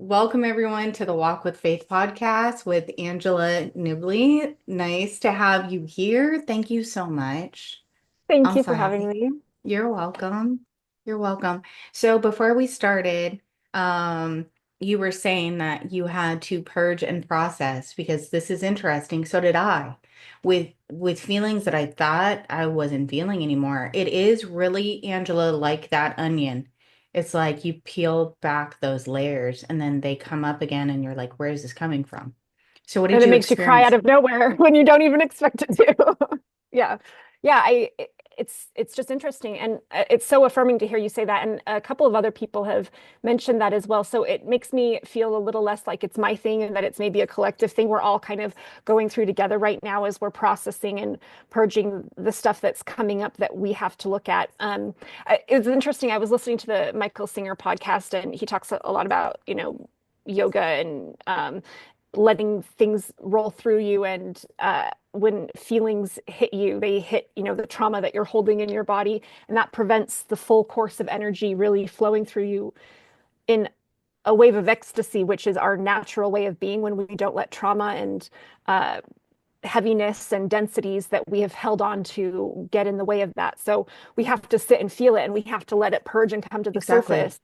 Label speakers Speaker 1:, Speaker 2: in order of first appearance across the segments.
Speaker 1: welcome everyone to the Walk with Faith podcast with Angela Nibley. Nice to have you here. Thank you so much.
Speaker 2: Thank
Speaker 1: I'm
Speaker 2: you
Speaker 1: so
Speaker 2: for having
Speaker 1: happy.
Speaker 2: me.
Speaker 1: You're welcome. You're welcome. So before we started, um, you were saying that you had to purge and process because this is interesting. So did I. With feelings that I thought I wasn't feeling anymore. It is really, Angela, like that onion. It's like you peel back those layers and then they come up again and you're like, where is this coming from? So what
Speaker 2: And
Speaker 1: did
Speaker 2: it
Speaker 1: you
Speaker 2: makes you cry out
Speaker 1: experience?
Speaker 2: of nowhere when you don't even expect it to. Yeah. Yeah, it's just interesting and it's so affirming to hear you say that, and a couple of other people have mentioned that as well. So it makes me feel a little less like it's my thing and that it's maybe a collective thing we're all kind of going through together right now as we're processing and purging the stuff that's coming up that we have to look at. It was interesting. I was listening to the Michael Singer podcast and he talks a lot about, yoga and letting things roll through you, and when feelings hit you, they hit, the trauma that you're holding in your body, and that prevents the full course of energy really flowing through you in a wave of ecstasy, which is our natural way of being when we don't let trauma and uh, heaviness and densities that we have held on to get in the way of that. So we have to sit and feel it, and we have to let it purge and come to the
Speaker 1: Exactly.
Speaker 2: surface,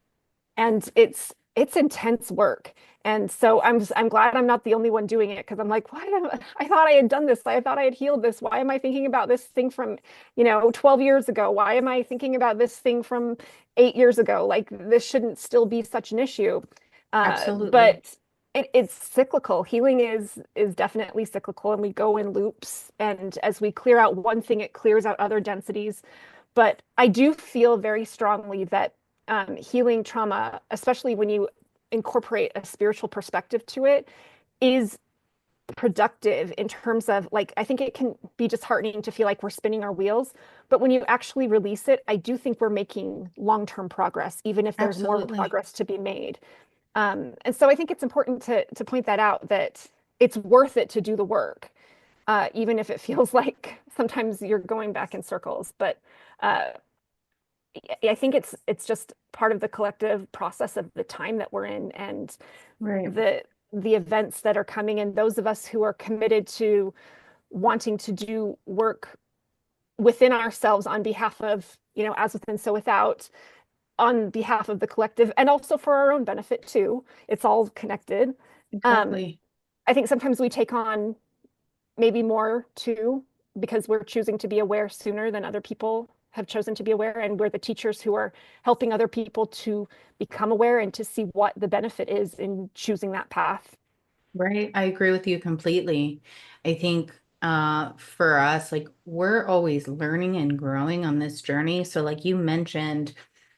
Speaker 2: and it's intense work. And so I'm glad I'm not the only one doing it, because I'm like, I thought I had done this, I thought I had healed this, why am I thinking about this thing from 12 years ago, why am I thinking about this thing from 8 years ago, like this shouldn't still be such an issue.
Speaker 1: Absolutely.
Speaker 2: But it's cyclical. Healing is definitely cyclical, and we go in loops, and as we clear out one thing, it clears out other densities. But I do feel very strongly that healing trauma, especially when you incorporate a spiritual perspective to it, is productive in terms of, like, I think it can be disheartening to feel like we're spinning our wheels. But when you actually release it, I do think we're making long-term progress, even if there's more
Speaker 1: Absolutely.
Speaker 2: progress to be made. And so I think it's important to point that out, that it's worth it to do the work, even if it feels like sometimes you're going back in circles. But uh, I think it's just part of the collective process of the time that we're in, and
Speaker 1: Right.
Speaker 2: the events that are coming, and those of us who are committed to wanting to do work within ourselves on behalf of, as within, so without, on behalf of the collective, and also for our own benefit too. It's all connected. Um,
Speaker 1: Exactly.
Speaker 2: I think sometimes we take on maybe more too, because we're choosing to be aware sooner than other people have chosen to be aware. And we're the teachers who are helping other people to become aware and to see what the benefit is in choosing that path.
Speaker 1: Right. I agree with you completely. I think for us, like we're always learning and growing on this journey. So like you mentioned,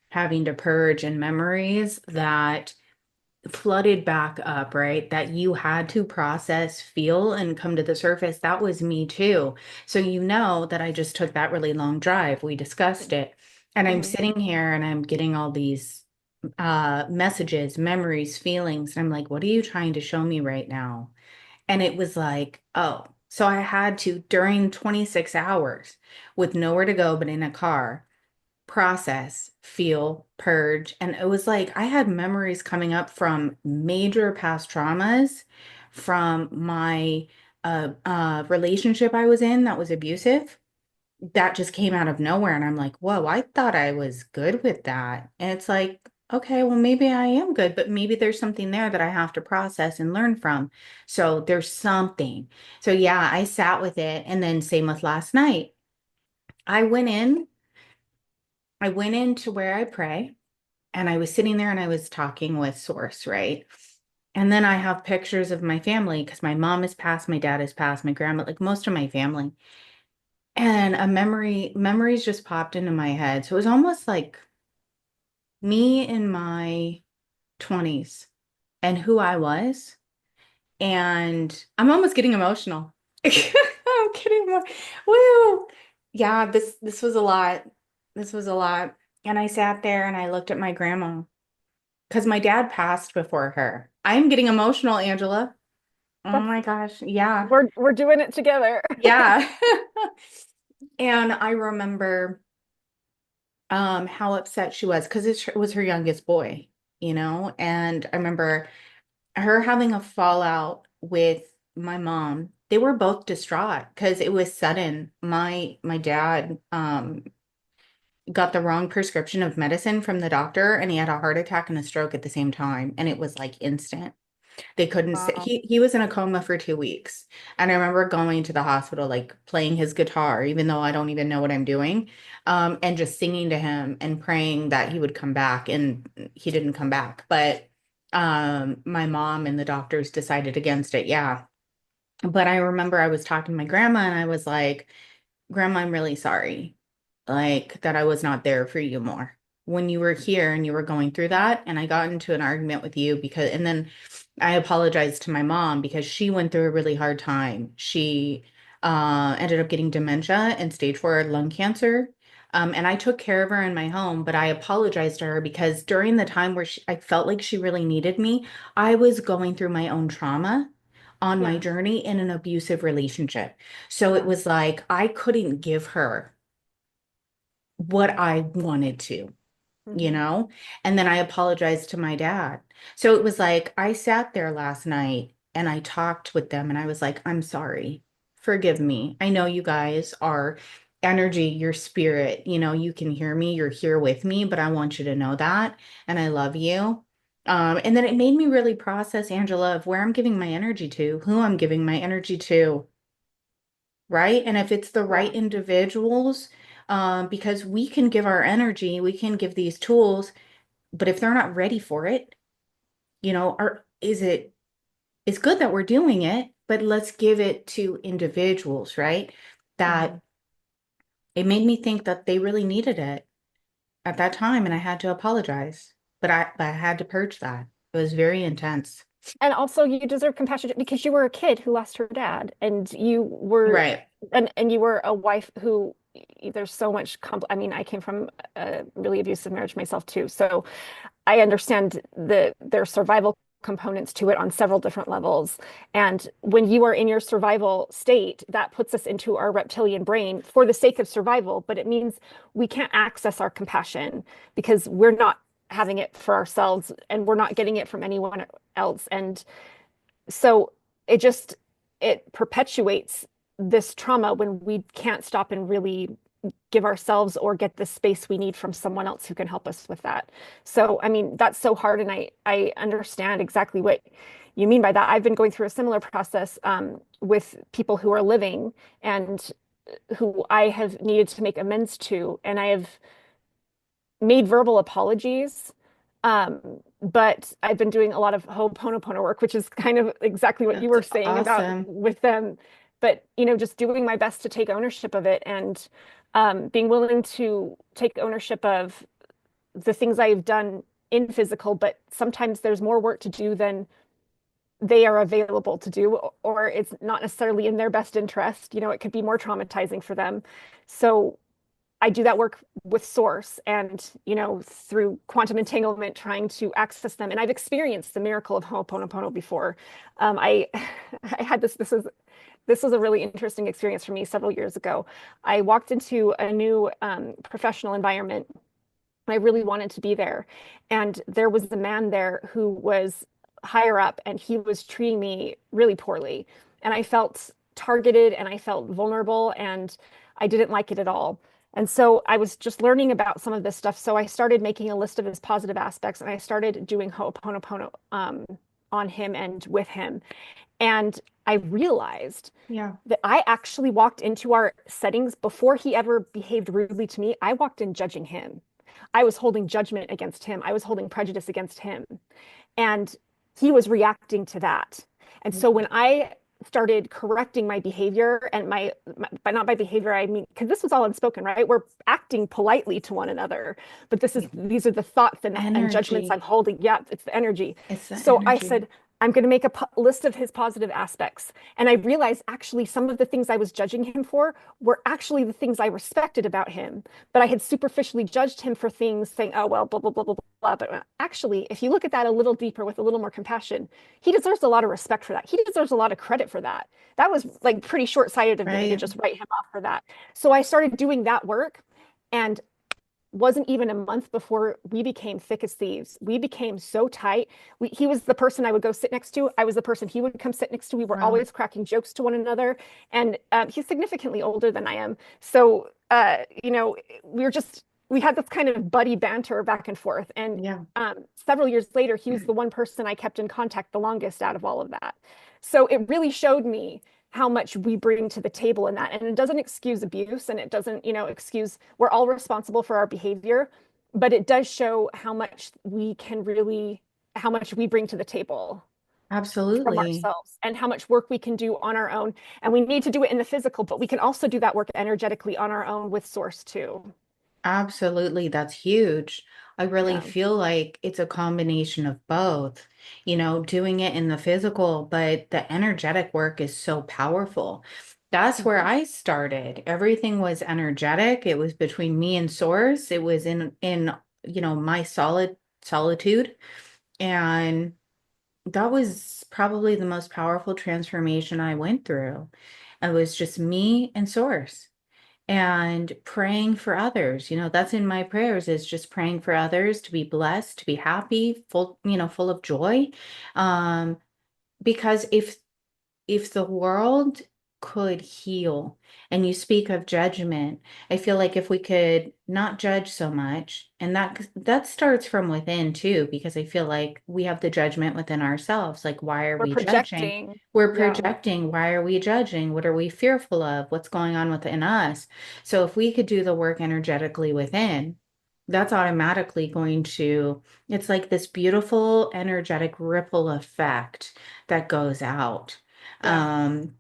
Speaker 1: having to purge and memories that flooded back up, right? That you had to process, feel, and come to the surface. That was me too. So you know that I just took that really long drive. We discussed it. And I'm
Speaker 2: Mhm.
Speaker 1: sitting here and I'm getting all these messages, memories, feelings. And I'm like, what are you trying to show me right now? And it was like, oh, so I had to, during 26 hours with nowhere to go but in a car, process, feel, purge. And it was like I had memories coming up from major past traumas, from my relationship I was in that was abusive. That just came out of nowhere. And I'm like, whoa, I thought I was good with that. And it's like, okay, well, maybe I am good, but maybe there's something there that I have to process and learn from. So there's something. So yeah, I sat with it. And then same with last night. I went in, I went into where I pray. And I was sitting there and I was talking with Source, right? And then I have pictures of my family because my mom has passed, my dad has passed, my grandma, like most of my family. And memories just popped into my head. So it was almost like me in my 20s and who I was. And I'm almost getting emotional. I'm kidding. Woo. Yeah, this was a lot. This was a lot. And I sat there and I looked at my grandma because my dad passed before her. I'm getting emotional, Angela. Oh
Speaker 2: That's
Speaker 1: my gosh. Yeah.
Speaker 2: we're doing it together.
Speaker 1: Yeah. And I remember how upset she was because it was her youngest boy, you know? And I remember her having a fallout with my mom. They were both distraught because it was sudden. My dad got the wrong prescription of medicine from the doctor and he had a heart attack and a stroke at the same time and it was like instant. They couldn't say
Speaker 2: Wow.
Speaker 1: he was in a coma for 2 weeks. And I remember going to the hospital, like playing his guitar, even though I don't even know what I'm doing, and just singing to him and praying that he would come back. And he didn't come back. But my mom and the doctors decided against it. Yeah. But I remember I was talking to my grandma and I was like, Grandma, I'm really sorry, like that I was not there for you more when you were here and you were going through that. And I got into an argument with you because, and then I apologized to my mom because she went through a really hard time. She ended up getting dementia and stage 4 lung cancer. And I took care of her in my home, but I apologized to her because during the time where I felt like she really needed me, I was going through my own trauma on my
Speaker 2: Yeah.
Speaker 1: journey in an abusive relationship. So it
Speaker 2: Yeah.
Speaker 1: was like I couldn't give her what I wanted to, you
Speaker 2: Hmm.
Speaker 1: know? And then I apologized to my dad. So it was like I sat there last night and I talked with them and I was like, I'm sorry. Forgive me. I know you guys are energy, your spirit, you can hear me, you're here with me, but I want you to know that. And I love you. And then it made me really process, Angela, of where I'm giving my energy to, who I'm giving my energy to, right? And if it's the right
Speaker 2: Yeah.
Speaker 1: individuals, because we can give our energy, we can give these tools, but if they're not ready for it, it's good that we're doing it, but let's give it to individuals, right?
Speaker 2: Hmm.
Speaker 1: That it made me think that they really needed it at that time, and I had to apologize, but I had to purge that. It was very intense.
Speaker 2: And also you deserve compassion because you were a kid who lost her dad and you were
Speaker 1: Right.
Speaker 2: and you were a wife who there's so much I mean, I came from a really abusive marriage myself too. So I understand their survival components to it on several different levels. And when you are in your survival state, that puts us into our reptilian brain for the sake of survival, but it means we can't access our compassion because we're not having it for ourselves and we're not getting it from anyone else. And so it just it perpetuates this trauma when we can't stop and really give ourselves or get the space we need from someone else who can help us with that. So, I mean, that's so hard, and I understand exactly what you mean by that. I've been going through a similar process with people who are living and who I have needed to make amends to, and I have made verbal apologies. But I've been doing a lot of Ho'oponopono work, which is kind of exactly what you
Speaker 1: That's
Speaker 2: were saying about
Speaker 1: awesome.
Speaker 2: with them. But just doing my best to take ownership of it and being willing to take ownership of the things I've done in physical, but sometimes there's more work to do than they are available to do, or it's not necessarily in their best interest. It could be more traumatizing for them. So I do that work with source and, through quantum entanglement, trying to access them. And I've experienced the miracle of Ho'oponopono before. I I had this was a really interesting experience for me several years ago. I walked into a new professional environment. I really wanted to be there. And there was a man there who was higher up and he was treating me really poorly. And I felt targeted and I felt vulnerable and I didn't like it at all. And so I was just learning about some of this stuff. So I started making a list of his positive aspects and I started doing Ho'oponopono on him and with him. And I realized
Speaker 1: Yeah.
Speaker 2: that I actually walked into our settings before he ever behaved rudely to me. I walked in judging him. I was holding judgment against him. I was holding prejudice against him. And he was reacting to that. And so when I started correcting my behavior and by not by behavior, I mean, because this was all unspoken, right? We're acting politely to one another, but
Speaker 1: Yeah.
Speaker 2: these are the thoughts and judgments I'm
Speaker 1: Energy.
Speaker 2: holding. Yeah, it's the energy.
Speaker 1: It's the
Speaker 2: So I
Speaker 1: energy.
Speaker 2: said, I'm going to make a list of his positive aspects. And I realized actually some of the things I was judging him for were actually the things I respected about him. But I had superficially judged him for things saying, oh, well, blah, blah, blah, blah, blah. But actually, if you look at that a little deeper with a little more compassion, he deserves a lot of respect for that. He deserves a lot of credit for that. That was like pretty short-sighted of me to
Speaker 1: Right.
Speaker 2: just write him off for that. So I started doing that work. And wasn't even a month before we became thick as thieves. We became so tight. He was the person I would go sit next to. I was the person he would come sit next to. We were
Speaker 1: Wow.
Speaker 2: always cracking jokes to one another. And he's significantly older than I am. So, we were just, we had this kind of buddy banter back and forth. And
Speaker 1: Yeah.
Speaker 2: several years later, he was the one person I kept in contact the longest out of all of that. So it really showed me how much we bring to the table in that. And it doesn't excuse abuse and it doesn't, excuse, we're all responsible for our behavior, but it does show how much we can really, how much we bring to the table from
Speaker 1: Absolutely.
Speaker 2: ourselves and how much work we can do on our own. And we need to do it in the physical, but we can also do that work energetically on our own with source too.
Speaker 1: Absolutely. That's huge. I really
Speaker 2: Yeah.
Speaker 1: feel like it's a combination of both, doing it in the physical, but the energetic work is so powerful. That's where
Speaker 2: Mhm.
Speaker 1: I started. Everything was energetic. It was between me and source. It was in my solitude. And that was probably the most powerful transformation I went through. It was just me and source and praying for others. That's in my prayers is just praying for others to be blessed, to be happy, full of joy. Um, because if the world could heal, and you speak of judgment, I feel like if we could not judge so much, and that starts from within too, because I feel like we have the judgment within ourselves. Like, why are
Speaker 2: We're
Speaker 1: we judging?
Speaker 2: projecting.
Speaker 1: We're
Speaker 2: Yeah.
Speaker 1: projecting. Why are we judging? What are we fearful of? What's going on within us? So if we could do the work energetically within, that's automatically going to, it's like this beautiful energetic ripple effect that goes out.
Speaker 2: Yeah.
Speaker 1: Um,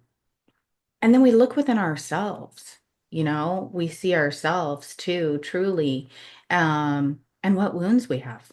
Speaker 1: and then we look within ourselves, we see ourselves too, truly, and what wounds we have.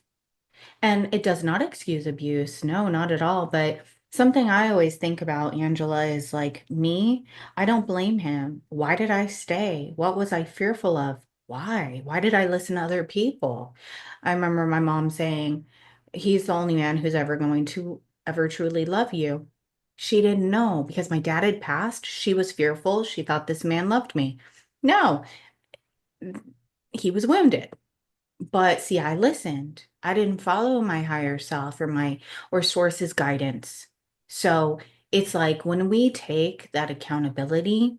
Speaker 1: And it does not excuse abuse. No, not at all. But something I always think about, Angela, is like me, I don't blame him. Why did I stay? What was I fearful of? Why? Why did I listen to other people? I remember my mom saying, he's the only man who's ever going to ever truly love you. She didn't know because my dad had passed. She was fearful. She thought this man loved me. No, he was wounded. But see, I listened. I didn't follow my higher self or source's guidance. So it's like when we take that accountability,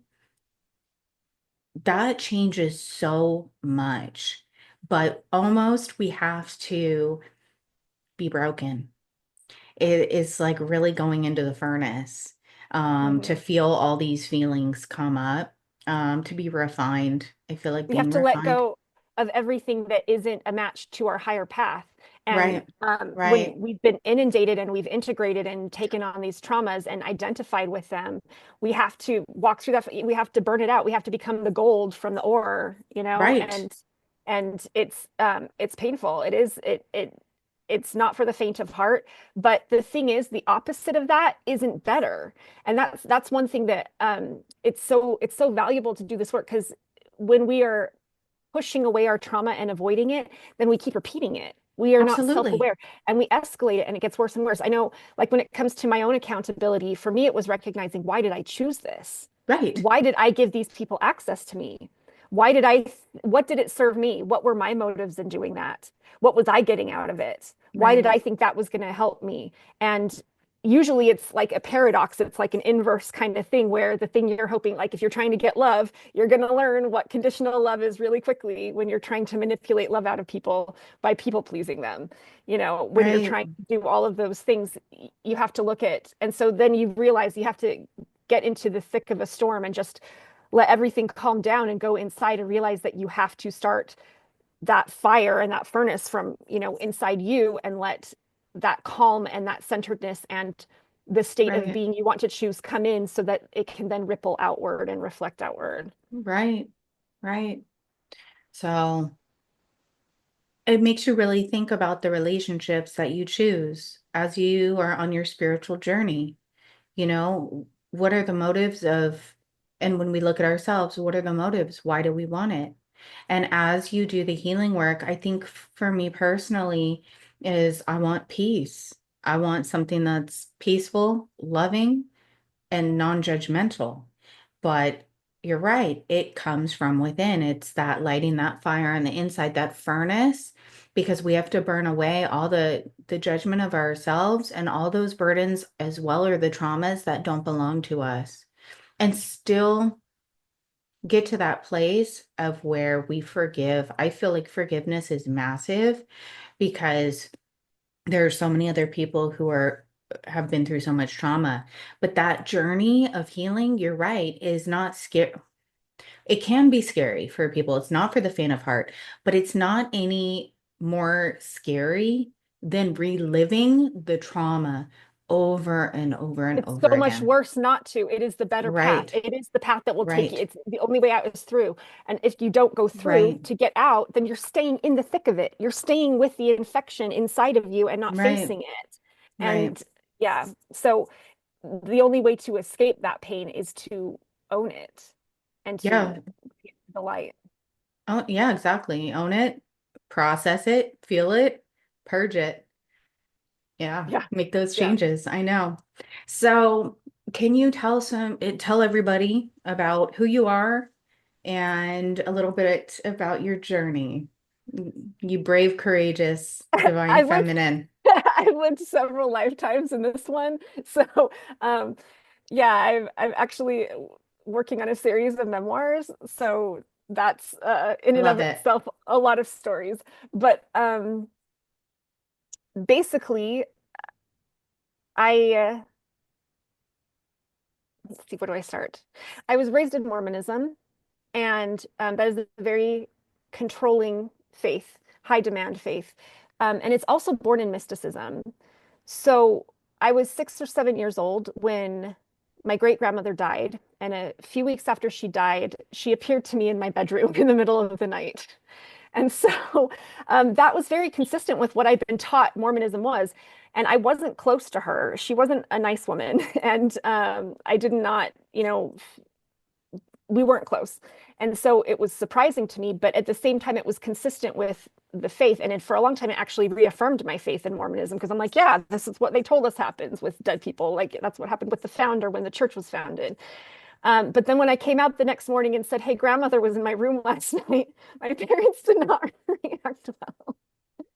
Speaker 1: that changes so much. But almost we have to be broken. It is like really going into the furnace, to
Speaker 2: Mhm.
Speaker 1: feel all these feelings come up, to be refined. I feel like
Speaker 2: We have
Speaker 1: being
Speaker 2: to let
Speaker 1: refined.
Speaker 2: go of everything that isn't a match to our higher path. And
Speaker 1: Right,
Speaker 2: when
Speaker 1: right,
Speaker 2: we've been inundated and we've integrated and taken on these traumas and identified with them, we have to walk through that. We have to burn it out. We have to become the gold from the ore,
Speaker 1: right.
Speaker 2: and it's painful. It is it's not for the faint of heart. But the thing is, the opposite of that isn't better. And that's one thing that it's so valuable to do this work because when we are pushing away our trauma and avoiding it, then we keep repeating it. We are not
Speaker 1: Absolutely.
Speaker 2: self-aware and we escalate it and it gets worse and worse. I know, like when it comes to my own accountability, for me, it was recognizing why did I choose this?
Speaker 1: Right,
Speaker 2: Why did I give these people access to me? What did it serve me? What were my motives in doing that? What was I getting out of it? Why did
Speaker 1: right,
Speaker 2: I think that was going to help me? And usually it's like a paradox. It's like an inverse kind of thing where the thing you're hoping, like if you're trying to get love, you're going to learn what conditional love is really quickly when you're trying to manipulate love out of people by people pleasing them. When you're
Speaker 1: right,
Speaker 2: trying to do all of those things, you have to look at, and so then you realize you have to get into the thick of a storm and just let everything calm down and go inside and realize that you have to start that fire and that furnace from inside you and let that calm and that centeredness and the state of
Speaker 1: right,
Speaker 2: being you want to choose come in so that it can then ripple outward and reflect outward.
Speaker 1: right, right. So it makes you really think about the relationships that you choose as you are on your spiritual journey. What are the motives of, and when we look at ourselves, what are the motives? Why do we want it? And as you do the healing work, I think for me personally is I want peace. I want something that's peaceful, loving, and non-judgmental. But you're right. It comes from within. It's that lighting that fire on the inside, that furnace, because we have to burn away all the judgment of ourselves and all those burdens as well, or the traumas that don't belong to us, and still get to that place of where we forgive. I feel like forgiveness is massive because there are so many other people who are have been through so much trauma. But that journey of healing, you're right, is not scary. It can be scary for people. It's not for the faint of heart, but it's not any more scary than reliving the trauma over and over and
Speaker 2: It's
Speaker 1: over
Speaker 2: so much
Speaker 1: again.
Speaker 2: worse not to. It is the better path.
Speaker 1: Right,
Speaker 2: It is the path that will take you.
Speaker 1: right,
Speaker 2: It's the only way out is through. And if you don't go through
Speaker 1: right,
Speaker 2: to get out, then you're staying in the thick of it. You're staying with the infection inside of you and not
Speaker 1: right,
Speaker 2: facing it.
Speaker 1: right.
Speaker 2: And yeah, so the only way to escape that pain is to own it and
Speaker 1: Yeah.
Speaker 2: to be the light.
Speaker 1: Oh, yeah, exactly. Own it, process it, feel it, purge it. Yeah,
Speaker 2: Yeah,
Speaker 1: make those
Speaker 2: yeah.
Speaker 1: changes. I know. So, can you tell everybody about who you are and a little bit about your journey? You brave, courageous, divine
Speaker 2: I've lived
Speaker 1: feminine.
Speaker 2: I've lived several lifetimes in this one. So um yeah, I'm actually working on a series of memoirs. So that's in
Speaker 1: I
Speaker 2: and of
Speaker 1: love it.
Speaker 2: itself a lot of stories. But basically I let's see, where do I start? I was raised in Mormonism, and that is a very controlling faith, high demand faith. And it's also born in mysticism. So I was 6 or 7 years old when my great grandmother died. And a few weeks after she died, she appeared to me in my bedroom in the middle of the night. And so that was very consistent with what I'd been taught Mormonism was. And I wasn't close to her. She wasn't a nice woman. And I did not, we weren't close. And so it was surprising to me, but at the same time, it was consistent with the faith. And for a long time, it actually reaffirmed my faith in Mormonism because I'm like, yeah, this is what they told us happens with dead people. Like that's what happened with the founder when the church was founded. But then when I came out the next morning and said, hey, grandmother was in my room last night, my parents did not react well.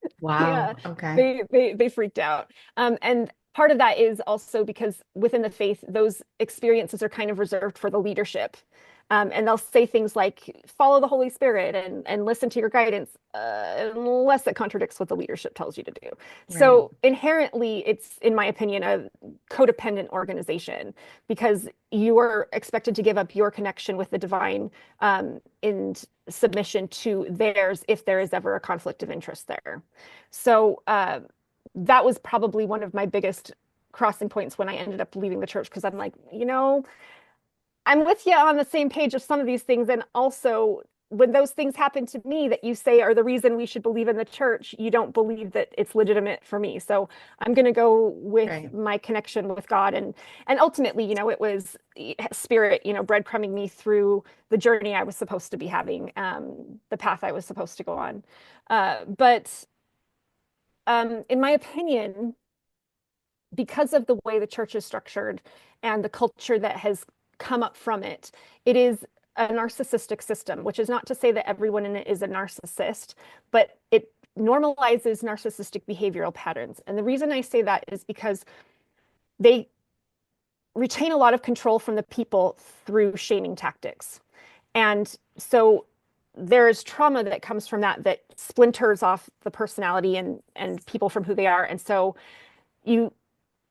Speaker 2: Yeah,
Speaker 1: Wow. Okay.
Speaker 2: they freaked out. And part of that is also because within the faith, those experiences are kind of reserved for the leadership. And they'll say things like follow the Holy Spirit and listen to your guidance, unless it contradicts what the leadership tells you to do.
Speaker 1: Right.
Speaker 2: So inherently, it's, in my opinion, a codependent organization because you are expected to give up your connection with the divine in submission to theirs if there is ever a conflict of interest there. So that was probably one of my biggest crossing points when I ended up leaving the church because I'm like, I'm with you on the same page of some of these things. And also, when those things happen to me that you say are the reason we should believe in the church, you don't believe that it's legitimate for me. So I'm going to go with
Speaker 1: Right.
Speaker 2: my connection with God. And ultimately, it was spirit, breadcrumbing me through the journey I was supposed to be having, the path I was supposed to go on. But in my opinion, because of the way the church is structured and the culture that has come up from it, it is a narcissistic system, which is not to say that everyone in it is a narcissist, but it normalizes narcissistic behavioral patterns. And the reason I say that is because they retain a lot of control from the people through shaming tactics. And so there's trauma that comes from that splinters off the personality and people from who they are. And so you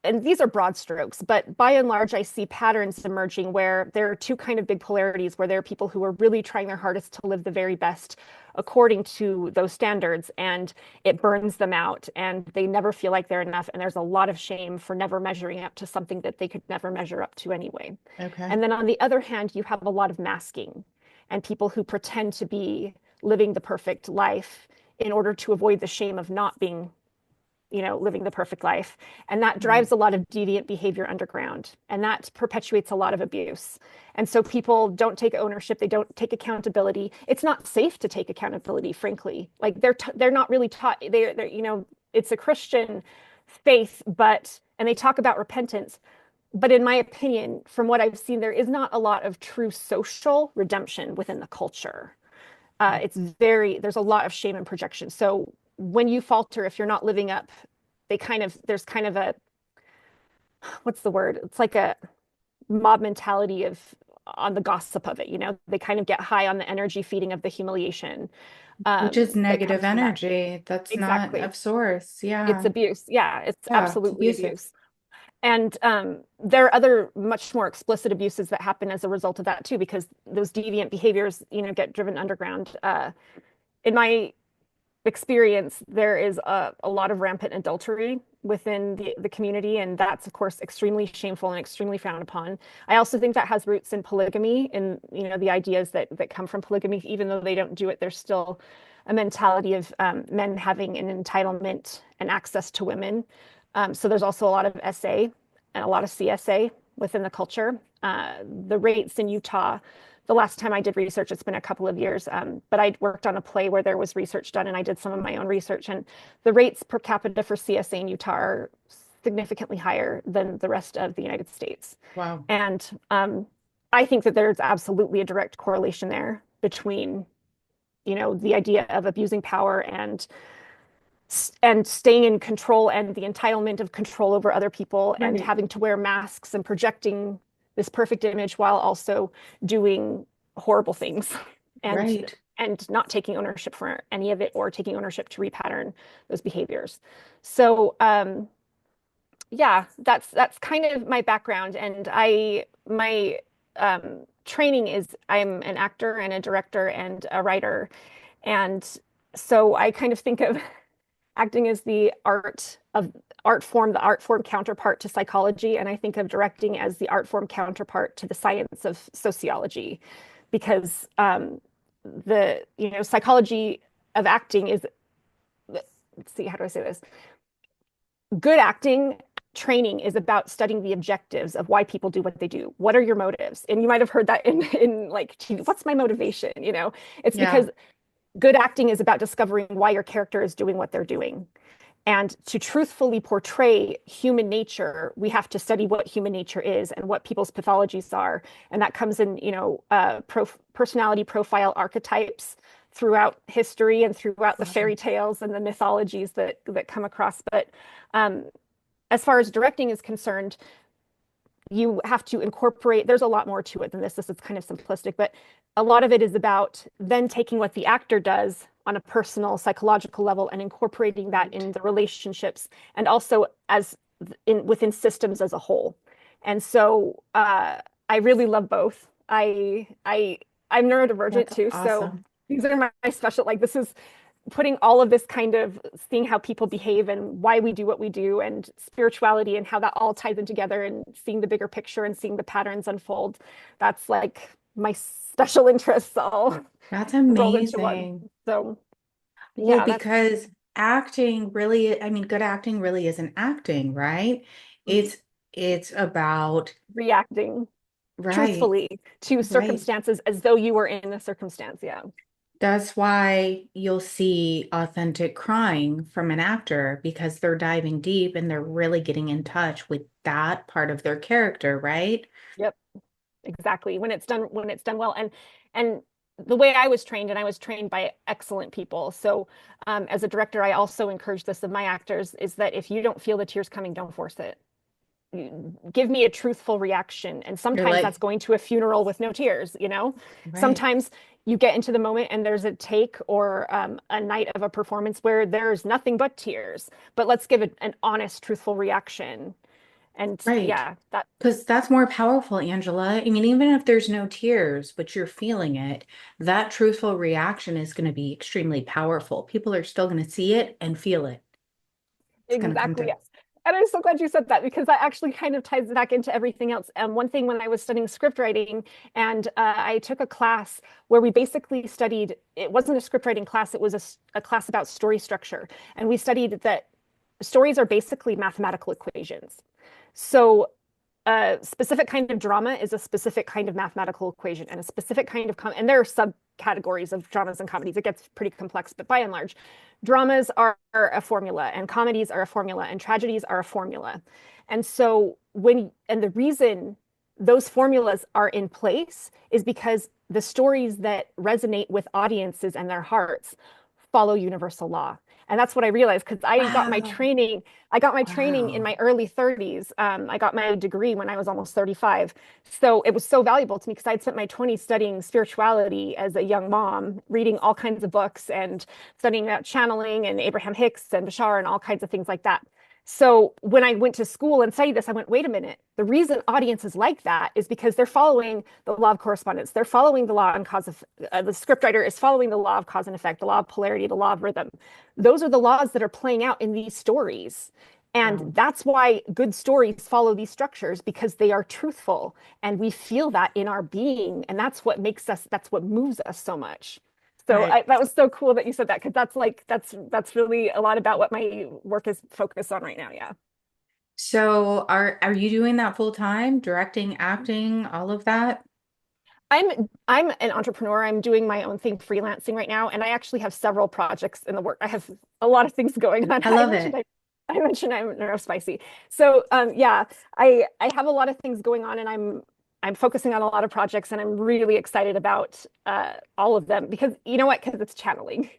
Speaker 2: and these are broad strokes, but by and large, I see patterns emerging where there are two kind of big polarities where there are people who are really trying their hardest to live the very best according to those standards, and it burns them out, and they never feel like they're enough. And there's a lot of shame for never measuring up to something that they could never measure up to anyway.
Speaker 1: Okay.
Speaker 2: And then on the other hand, you have a lot of masking and people who pretend to be living the perfect life in order to avoid the shame of not being living the perfect life. And that
Speaker 1: Right.
Speaker 2: drives a lot of deviant behavior underground. And that perpetuates a lot of abuse. And so people don't take ownership. They don't take accountability. It's not safe to take accountability, frankly. Like they're not really taught. It's a Christian faith, and they talk about repentance, but in my opinion, from what I've seen, there is not a lot of true social redemption within the culture. There's a lot of shame and projection. So when you falter, if you're not living up, there's kind of a, what's the word? It's like a mob mentality of on the gossip of it, they kind of get high on the energy feeding of the humiliation
Speaker 1: Which is
Speaker 2: that comes
Speaker 1: negative
Speaker 2: from that.
Speaker 1: energy. That's not
Speaker 2: Exactly.
Speaker 1: of source.
Speaker 2: It's
Speaker 1: Yeah.
Speaker 2: abuse. Yeah, it's
Speaker 1: Yeah. It's
Speaker 2: absolutely
Speaker 1: abusive.
Speaker 2: abuse. And there are other much more explicit abuses that happen as a result of that too, because those deviant behaviors, get driven underground. In my experience, there is a lot of rampant adultery within the community, and that's of course extremely shameful and extremely frowned upon. I also think that has roots in polygamy and the ideas that come from polygamy, even though they don't do it, there's still a mentality of men having an entitlement and access to women. So there's also a lot of SA and a lot of CSA within the culture. The rates in Utah, the last time I did research, it's been a couple of years, but I worked on a play where there was research done and I did some of my own research. And the rates per capita for CSA in Utah are significantly higher than the rest of the United States.
Speaker 1: Wow.
Speaker 2: And I think that there's absolutely a direct correlation there between, the idea of abusing power and staying in control and the entitlement of control over other people and
Speaker 1: Right.
Speaker 2: having to wear masks and projecting this perfect image while also doing horrible things and
Speaker 1: Right.
Speaker 2: and not taking ownership for any of it or taking ownership to repattern those behaviors. So yeah, that's kind of my background. And my training is I'm an actor and a director and a writer. And so I kind of think of acting as the art form counterpart to psychology, and I think of directing as the art form counterpart to the science of sociology, because the psychology of acting is, let's see, how do I say this? Good acting training is about studying the objectives of why people do what they do. What are your motives? And you might have heard that in like, what's my motivation? It's
Speaker 1: Yeah.
Speaker 2: because good acting is about discovering why your character is doing what they're doing. And to truthfully portray human nature, we have to study what human nature is and what people's pathologies are. And that comes in, personality profile archetypes throughout history and throughout the fairy
Speaker 1: Awesome.
Speaker 2: tales and the mythologies that come across. But um, as far as directing is concerned, you have to incorporate, there's a lot more to it than this. This is kind of simplistic, but a lot of it is about then taking what the actor does on a personal psychological level and incorporating that
Speaker 1: Right.
Speaker 2: in the relationships and also as within systems as a whole. And so I really love both. I'm neurodivergent
Speaker 1: That's
Speaker 2: too, so
Speaker 1: awesome.
Speaker 2: these are my special, like this is putting all of this kind of seeing how people behave and why we do what we do and spirituality and how that all ties in together and seeing the bigger picture and seeing the patterns unfold. That's like my special interests all
Speaker 1: That's
Speaker 2: rolled into one.
Speaker 1: amazing.
Speaker 2: So
Speaker 1: Well,
Speaker 2: yeah, that's
Speaker 1: because acting really, I mean, good acting really isn't acting, right?
Speaker 2: mhm.
Speaker 1: It's it's about
Speaker 2: Reacting
Speaker 1: right,
Speaker 2: truthfully to
Speaker 1: right.
Speaker 2: circumstances as though you were in the circumstance. Yeah.
Speaker 1: That's why you'll see authentic crying from an actor because they're diving deep and they're really getting in touch with that part of their character, right?
Speaker 2: Yep. Exactly. When it's done well. And the way I was trained, and I was trained by excellent people. So as a director, I also encourage this of my actors is that if you don't feel the tears coming, don't force it. Give me a truthful reaction. And
Speaker 1: You're
Speaker 2: sometimes that's
Speaker 1: like,
Speaker 2: going to a funeral with no tears.
Speaker 1: right,
Speaker 2: Sometimes you get into the moment and there's a take or a night of a performance where there's nothing but tears. But let's give it an honest, truthful reaction. And
Speaker 1: right.
Speaker 2: yeah, that
Speaker 1: Because that's more powerful, Angela. I mean, even if there's no tears, but you're feeling it, that truthful reaction is going to be extremely powerful. People are still going to see it and feel it. It's going to come
Speaker 2: exactly.
Speaker 1: through.
Speaker 2: And I'm so glad you said that because that actually kind of ties back into everything else. One thing when I was studying script writing, and I took a class where we basically studied, it wasn't a script writing class, it was a class about story structure. And we studied that stories are basically mathematical equations. So a specific kind of drama is a specific kind of mathematical equation and a specific kind of and there are categories of dramas and comedies. It gets pretty complex, but by and large, dramas are a formula, and comedies are a formula, and tragedies are a formula. And so and the reason those formulas are in place is because the stories that resonate with audiences and their hearts follow universal law. And that's what I realized because
Speaker 1: Wow.
Speaker 2: I got my training in
Speaker 1: Wow.
Speaker 2: my early 30s. I got my degree when I was almost 35. So it was so valuable to me because I'd spent my 20s studying spirituality as a young mom, reading all kinds of books and studying about channeling and Abraham Hicks and Bashar and all kinds of things like that. So when I went to school and studied this, I went, wait a minute. The reason audiences like that is because they're following the law of correspondence. They're following the law and cause of the scriptwriter is following the law of cause and effect, the law of polarity, the law of rhythm. Those are the laws that are playing out in these stories. And
Speaker 1: Wow.
Speaker 2: that's why good stories follow these structures because they are truthful and we feel that in our being. And that's what moves us so much. So
Speaker 1: Right.
Speaker 2: that was so cool that you said that because that's really a lot about what my work is focused on right now. Yeah.
Speaker 1: So are you doing that full time? Directing, acting, all of that?
Speaker 2: I'm an entrepreneur. I'm doing my own thing freelancing right now, and I actually have several projects in the work. I have a lot of things going on.
Speaker 1: I love it.
Speaker 2: I mentioned I'm neurospicy. So yeah, I have a lot of things going on, and I'm focusing on a lot of projects, and I'm really excited about all of them because you know what? Because it's channeling.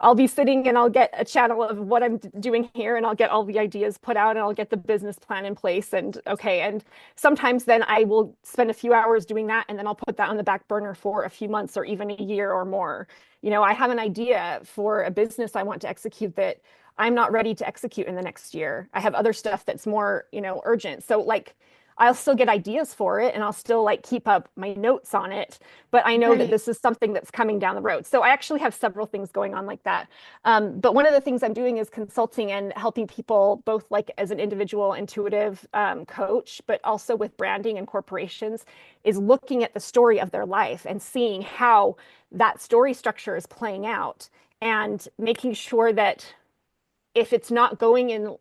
Speaker 2: I'll be sitting and I'll get a channel of what I'm doing here and I'll get all the ideas put out and I'll get the business plan in place and okay. And sometimes then I will spend a few hours doing that and then I'll put that on the back burner for a few months or even a year or more. You know, I have an idea for a business I want to execute that I'm not ready to execute in the next year. I have other stuff that's more, urgent. So like I'll still get ideas for it and I'll still like keep up my notes on it, but I know that
Speaker 1: Right.
Speaker 2: this is something that's coming down the road. So I actually have several things going on like that. But one of the things I'm doing is consulting and helping people both like as an individual intuitive coach, but also with branding and corporations, is looking at the story of their life and seeing how that story structure is playing out and making sure that if it's not going in,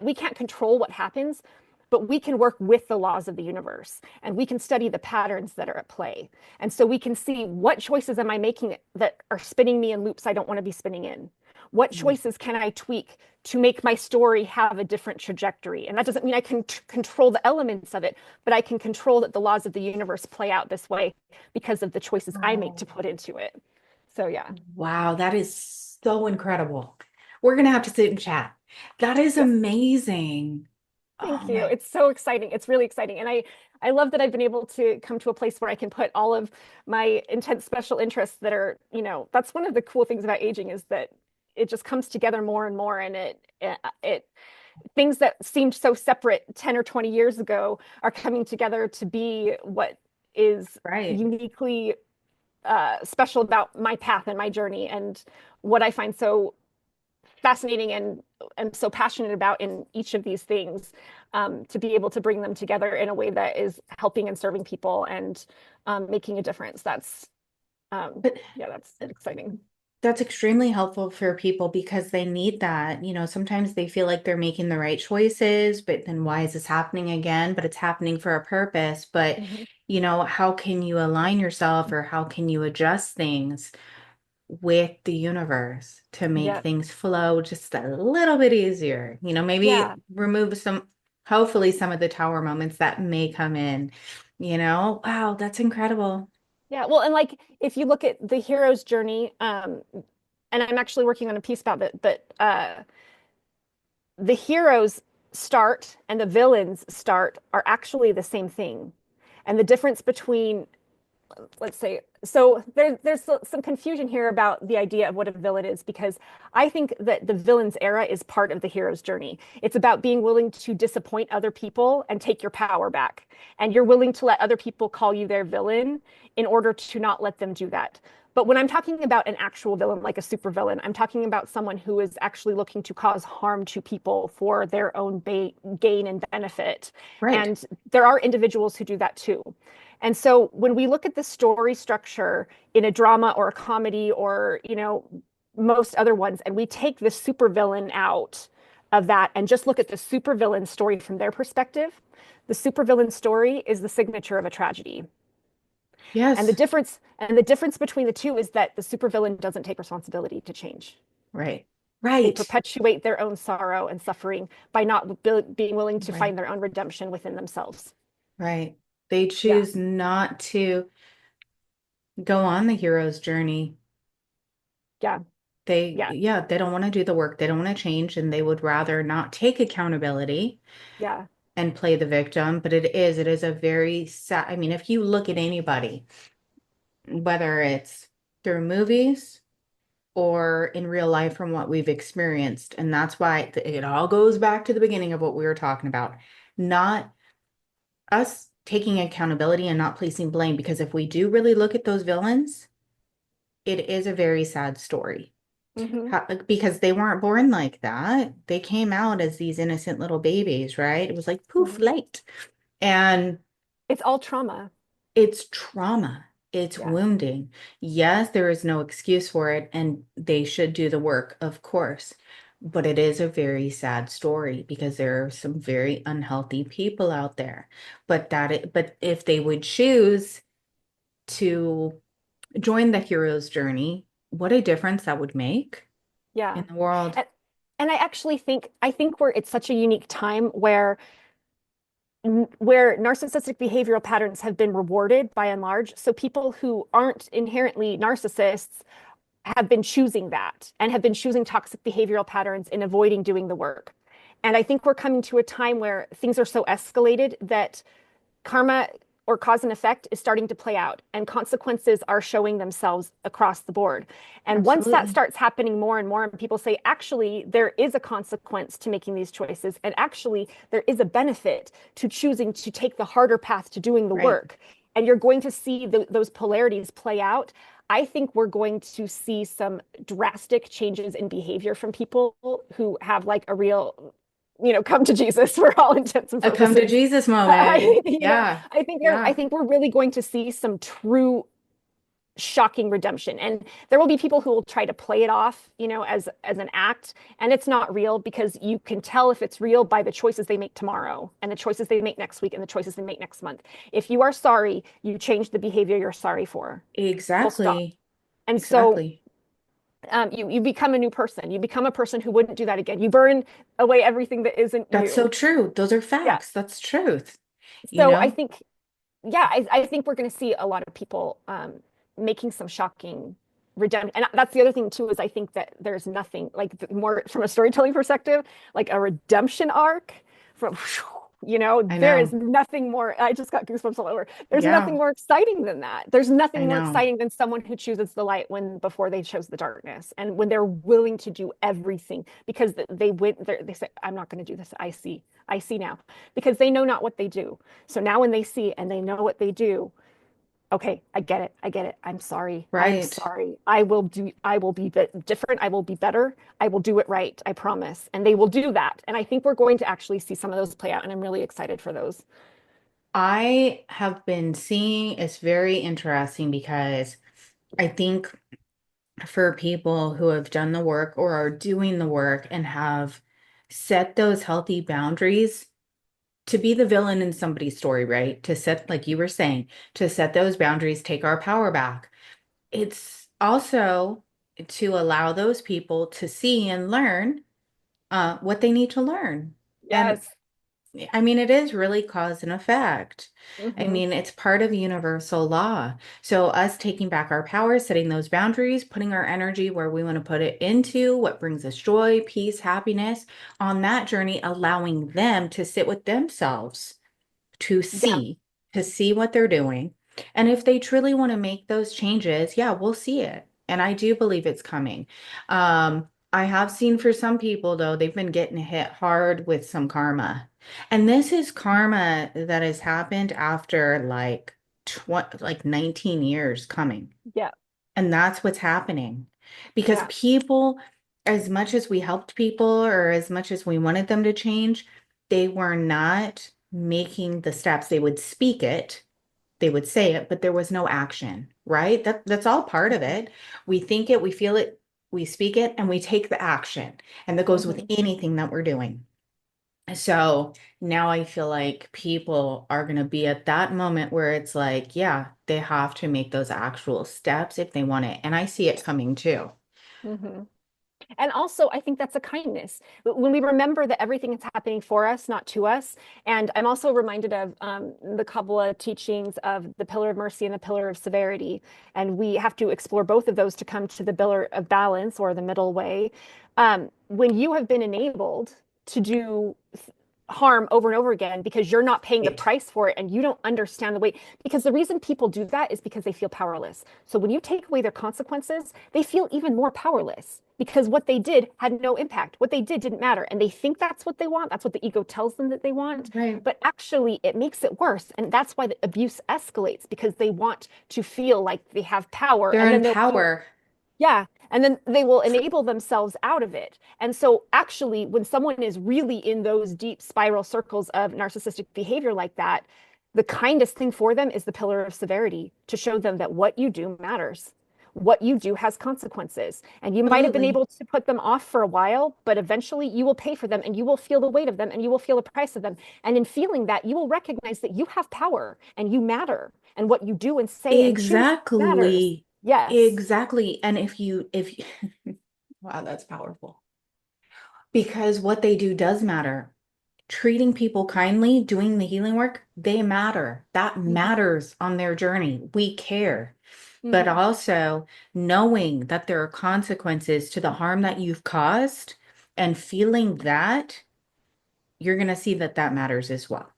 Speaker 2: we can't control what happens, but we can work with the laws of the universe and we can study the patterns that are at play. And so we can see what choices am I making that are spinning me in loops I don't want to be spinning in? What
Speaker 1: Mm.
Speaker 2: choices can I tweak to make my story have a different trajectory? And that doesn't mean I can control the elements of it, but I can control that the laws of the universe play out this way because of the choices I make
Speaker 1: Oh,
Speaker 2: to put into it. So, yeah.
Speaker 1: wow, that is so incredible. We're gonna have to sit and chat. That is
Speaker 2: Yes.
Speaker 1: amazing. Oh
Speaker 2: Thank you.
Speaker 1: my,
Speaker 2: It's so exciting. It's really exciting. And I love that I've been able to come to a place where I can put all of my intense special interests that are, that's one of the cool things about aging is that it just comes together more and more. And it things that seemed so separate 10 or 20 years ago are coming together to be what is
Speaker 1: right.
Speaker 2: uniquely special about my path and my journey and what I find so fascinating and so passionate about in each of these things to be able to bring them together in a way that is helping and serving people and making a difference. Um,
Speaker 1: But
Speaker 2: yeah, that's exciting.
Speaker 1: that's extremely helpful for people because they need that. Sometimes they feel like they're making the right choices, but then why is this happening again? But it's happening for a purpose. But,
Speaker 2: Mhm.
Speaker 1: how can you align yourself or how can you adjust things with the universe to make
Speaker 2: Yeah,
Speaker 1: things flow just a little bit easier? Maybe
Speaker 2: yeah,
Speaker 1: remove hopefully some of the tower moments that may come in. Wow, that's incredible.
Speaker 2: yeah. Well, and like if you look at the hero's journey, and I'm actually working on a piece about it, but the heroes start and the villains start are actually the same thing. And the difference between let's say so there's some confusion here about the idea of what a villain is because I think that the villain's era is part of the hero's journey. It's about being willing to disappoint other people and take your power back, and you're willing to let other people call you their villain in order to not let them do that. But when I'm talking about an actual villain, like a supervillain, I'm talking about someone who is actually looking to cause harm to people for their own gain and benefit.
Speaker 1: Right.
Speaker 2: And there are individuals who do that too. And so when we look at the story structure in a drama or a comedy or, most other ones, and we take the supervillain out of that and just look at the supervillain story from their perspective, the supervillain story is the signature of a tragedy. And the
Speaker 1: Yes.
Speaker 2: difference between the two is that the supervillain doesn't take responsibility to change.
Speaker 1: Right.
Speaker 2: They
Speaker 1: Right.
Speaker 2: perpetuate their own sorrow and suffering by not being willing to
Speaker 1: Right.
Speaker 2: find their own redemption within themselves.
Speaker 1: Right. They
Speaker 2: Yeah,
Speaker 1: choose not to go on the hero's journey.
Speaker 2: yeah, yeah,
Speaker 1: They don't want to do the work. They don't want to change, and they would rather not take accountability
Speaker 2: yeah.
Speaker 1: and play the victim. But it is a very sad, I mean, if you look at anybody, whether it's through movies or in real life from what we've experienced, and that's why it all goes back to the beginning of what we were talking about. Not us taking accountability and not placing blame, because if we do really look at those villains, it is a very sad story.
Speaker 2: Hmm.
Speaker 1: Because they weren't born like that. They came out as these innocent little babies, right? It was like poof,
Speaker 2: Hmm.
Speaker 1: light. And
Speaker 2: It's all trauma.
Speaker 1: it's trauma, it's
Speaker 2: Yeah,
Speaker 1: wounding. Yes, there is no excuse for it, and they should do the work, of course. But it is a very sad story because there are some very unhealthy people out there. But if they would choose to join the hero's journey, what a difference that would make in
Speaker 2: yeah.
Speaker 1: the world.
Speaker 2: And, and I think we're it's such a unique time where narcissistic behavioral patterns have been rewarded by and large. So people who aren't inherently narcissists have been choosing that and have been choosing toxic behavioral patterns and avoiding doing the work. And I think we're coming to a time where things are so escalated that karma or cause and effect is starting to play out and consequences are showing themselves across the board. And once that
Speaker 1: Absolutely.
Speaker 2: starts happening more and more, and people say, actually, there is a consequence to making these choices, and actually, there is a benefit to choosing to take the harder path to doing the
Speaker 1: Right.
Speaker 2: work. And you're going to see those polarities play out. I think we're going to see some drastic changes in behavior from people who have like a real, come to Jesus for all intents and
Speaker 1: A come to
Speaker 2: purposes.
Speaker 1: Jesus moment. Yeah.
Speaker 2: I
Speaker 1: Yeah.
Speaker 2: think we're really going to see some true shocking redemption. And there will be people who will try to play it off, as an act, and it's not real because you can tell if it's real by the choices they make tomorrow and the choices they make next week and the choices they make next month. If you are sorry, you change the behavior you're sorry for. Full stop.
Speaker 1: Exactly.
Speaker 2: And so
Speaker 1: Exactly.
Speaker 2: you become a new person. You become a person who wouldn't do that again. You burn away everything that isn't
Speaker 1: That's so
Speaker 2: you.
Speaker 1: true. Those are
Speaker 2: Yeah.
Speaker 1: facts. That's truth. You
Speaker 2: So I
Speaker 1: know?
Speaker 2: think yeah, I think we're going to see a lot of people making some shocking redemption. And that's the other thing too, is I think that there's nothing like more from a storytelling perspective, like a redemption arc from,
Speaker 1: I
Speaker 2: there is
Speaker 1: know.
Speaker 2: nothing more. I just got goosebumps all over. There's nothing
Speaker 1: Yeah,
Speaker 2: more exciting than that. There's
Speaker 1: I
Speaker 2: nothing more
Speaker 1: know.
Speaker 2: exciting than someone who chooses the light when before they chose the darkness, and when they're willing to do everything because they went. They say, "I'm not going to do this. I see now," because they know not what they do. So now when they see and they know what they do, okay, I get it. I get it. I'm sorry. I'm
Speaker 1: Right.
Speaker 2: sorry. I will be different. I will be better. I will do it right. I promise. And they will do that. And I think we're going to actually see some of those play out. And I'm really excited for those.
Speaker 1: I have been seeing it's very interesting because I think for people who have done the work or are doing the work and have set those healthy boundaries to be the villain in somebody's story, right? To set, like you were saying, to set those boundaries, take our power back. It's also to allow those people to see and learn what they need to learn. And
Speaker 2: Yes.
Speaker 1: I mean, it is really cause and effect. I
Speaker 2: Hmm.
Speaker 1: mean, it's part of universal law. So, us taking back our power, setting those boundaries, putting our energy where we want to put it into what brings us joy, peace, happiness on that journey, allowing them to sit with themselves to
Speaker 2: Yeah.
Speaker 1: see what they're doing. And if they truly want to make those changes, yeah, we'll see it. And I do believe it's coming. I have seen for some people though, they've been getting hit hard with some karma. And this is karma that has happened after like 19 years coming.
Speaker 2: Yeah.
Speaker 1: And that's what's happening. Because
Speaker 2: Yeah.
Speaker 1: people, as much as we helped people or as much as we wanted them to change, they were not making the steps. They would speak it, they would say it, but there was no action, right? That's all part of
Speaker 2: Hmm.
Speaker 1: it. We think it, we feel it, we speak it, and we take the action. And that goes with
Speaker 2: Hmm.
Speaker 1: anything that we're doing. So now I feel like people are going to be at that moment where it's like, yeah, they have to make those actual steps if they want it. And I see it coming too.
Speaker 2: Hmm. And also, I think that's a kindness. When we remember that everything is happening for us, not to us. And I'm also reminded of the Kabbalah teachings of the pillar of mercy and the pillar of severity. And we have to explore both of those to come to the pillar of balance or the middle way. When you have been enabled to do harm over and over again because you're not paying the
Speaker 1: Right.
Speaker 2: price for it and you don't understand the weight. Because the reason people do that is because they feel powerless. So when you take away their consequences, they feel even more powerless because what they did had no impact. What they did didn't matter. And they think that's what they want. That's what the ego tells them that they want.
Speaker 1: Right.
Speaker 2: But actually, it makes it worse. And that's why the abuse escalates because they want to feel like they have power.
Speaker 1: They're
Speaker 2: And
Speaker 1: in
Speaker 2: then they'll do
Speaker 1: power.
Speaker 2: yeah. And then they will enable themselves out of it. And so, actually, when someone is really in those deep spiral circles of narcissistic behavior like that, the kindest thing for them is the pillar of severity to show them that what you do matters. What you do has consequences. And you might have been
Speaker 1: Absolutely.
Speaker 2: able to put them off for a while, but eventually you will pay for them and you will feel the weight of them and you will feel the price of them. And in feeling that, you will recognize that you have power and you matter. And what you do and say and choose matters.
Speaker 1: Exactly.
Speaker 2: Yes.
Speaker 1: Exactly. And if you, wow, that's powerful. Because what they do does matter. Treating people kindly, doing the healing work, they matter. That
Speaker 2: Mhm.
Speaker 1: matters on their journey. We care. But
Speaker 2: Mhm.
Speaker 1: also knowing that there are consequences to the harm that you've caused and feeling that, you're going to see that that matters as well.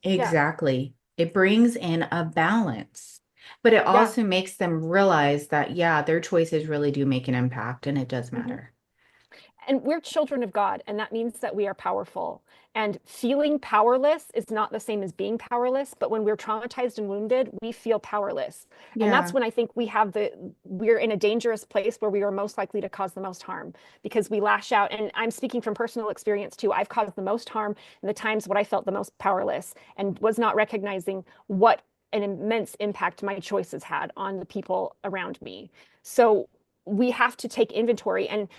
Speaker 2: Yeah.
Speaker 1: Exactly. It brings in a balance, but it
Speaker 2: Yeah.
Speaker 1: also makes them realize that, yeah, their choices really do make an impact and it does
Speaker 2: Mhm.
Speaker 1: matter.
Speaker 2: And we're children of God, and that means that we are powerful. And feeling powerless is not the same as being powerless, but when we're traumatized and wounded, we feel powerless. And that's
Speaker 1: Yeah.
Speaker 2: when I think we're in a dangerous place where we are most likely to cause the most harm because we lash out. And I'm speaking from personal experience too. I've caused the most harm in the times when I felt the most powerless and was not recognizing what an immense impact my choices had on the people around me. So we have to take inventory and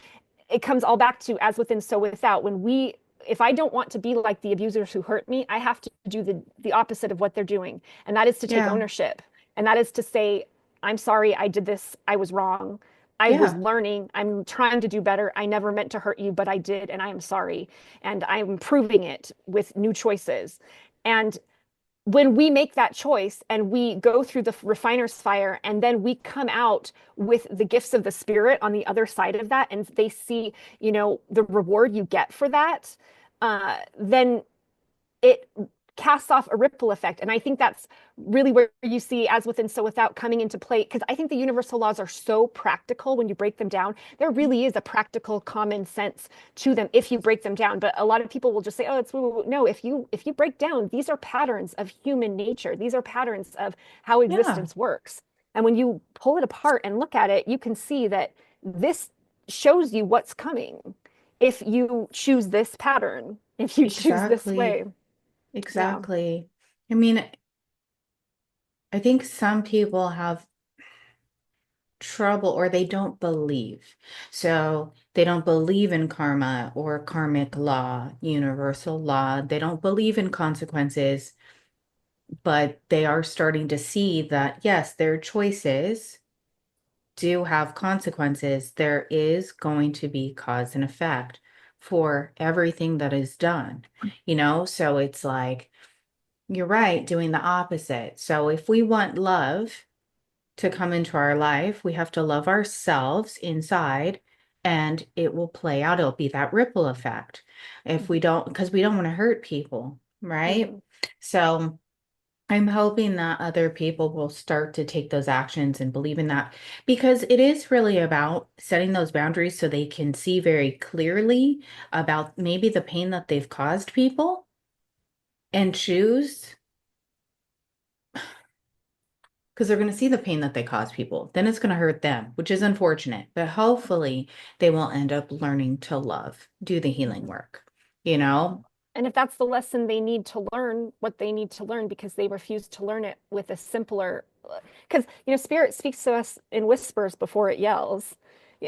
Speaker 2: it comes all back to as within, so without. When we if I don't want to be like the abusers who hurt me, I have to do the opposite of what they're doing. And that is to take
Speaker 1: Yeah.
Speaker 2: ownership. And that is to say, I'm sorry, I did this, I was wrong. I was
Speaker 1: Yeah.
Speaker 2: learning. I'm trying to do better. I never meant to hurt you, but I did, and I am sorry. And I'm improving it with new choices. And when we make that choice and we go through the refiner's fire and then we come out with the gifts of the spirit on the other side of that and they see the reward you get for that, then it casts off a ripple effect. And I think that's really where you see as within, so without coming into play. Because I think the universal laws are so practical when you break them down. There really is a practical common sense to them if you break them down. But a lot of people will just say, oh, it's woo, woo, woo. No, if you break down, these are patterns of human nature. These are patterns of how
Speaker 1: Yeah.
Speaker 2: existence works. And when you pull it apart and look at it, you can see that this shows you what's coming if you choose this pattern, if you choose this way.
Speaker 1: Exactly.
Speaker 2: Yeah.
Speaker 1: Exactly. I mean, I think some people have trouble or they don't believe. So they don't believe in karma or karmic law, universal law. They don't believe in consequences, but they are starting to see that, yes, their choices do have consequences. There is going to be cause and effect for everything that is done, So it's like, you're right, doing the opposite. So if we want love, to come into our life, we have to love ourselves inside and it will play out. It'll be that ripple effect. If we don't, because we don't want to hurt people, right?
Speaker 2: Mhm.
Speaker 1: So I'm hoping that other people will start to take those actions and believe in that because it is really about setting those boundaries so they can see very clearly about maybe the pain that they've caused people and choose because they're going to see the pain that they cause people. Then it's going to hurt them, which is unfortunate. But hopefully, they will end up learning to love, do the healing
Speaker 2: Mhm.
Speaker 1: work, you know?
Speaker 2: And if that's the lesson they need to learn, what they need to learn because they refuse to learn it with a simpler, because spirit speaks to us in whispers before it yells.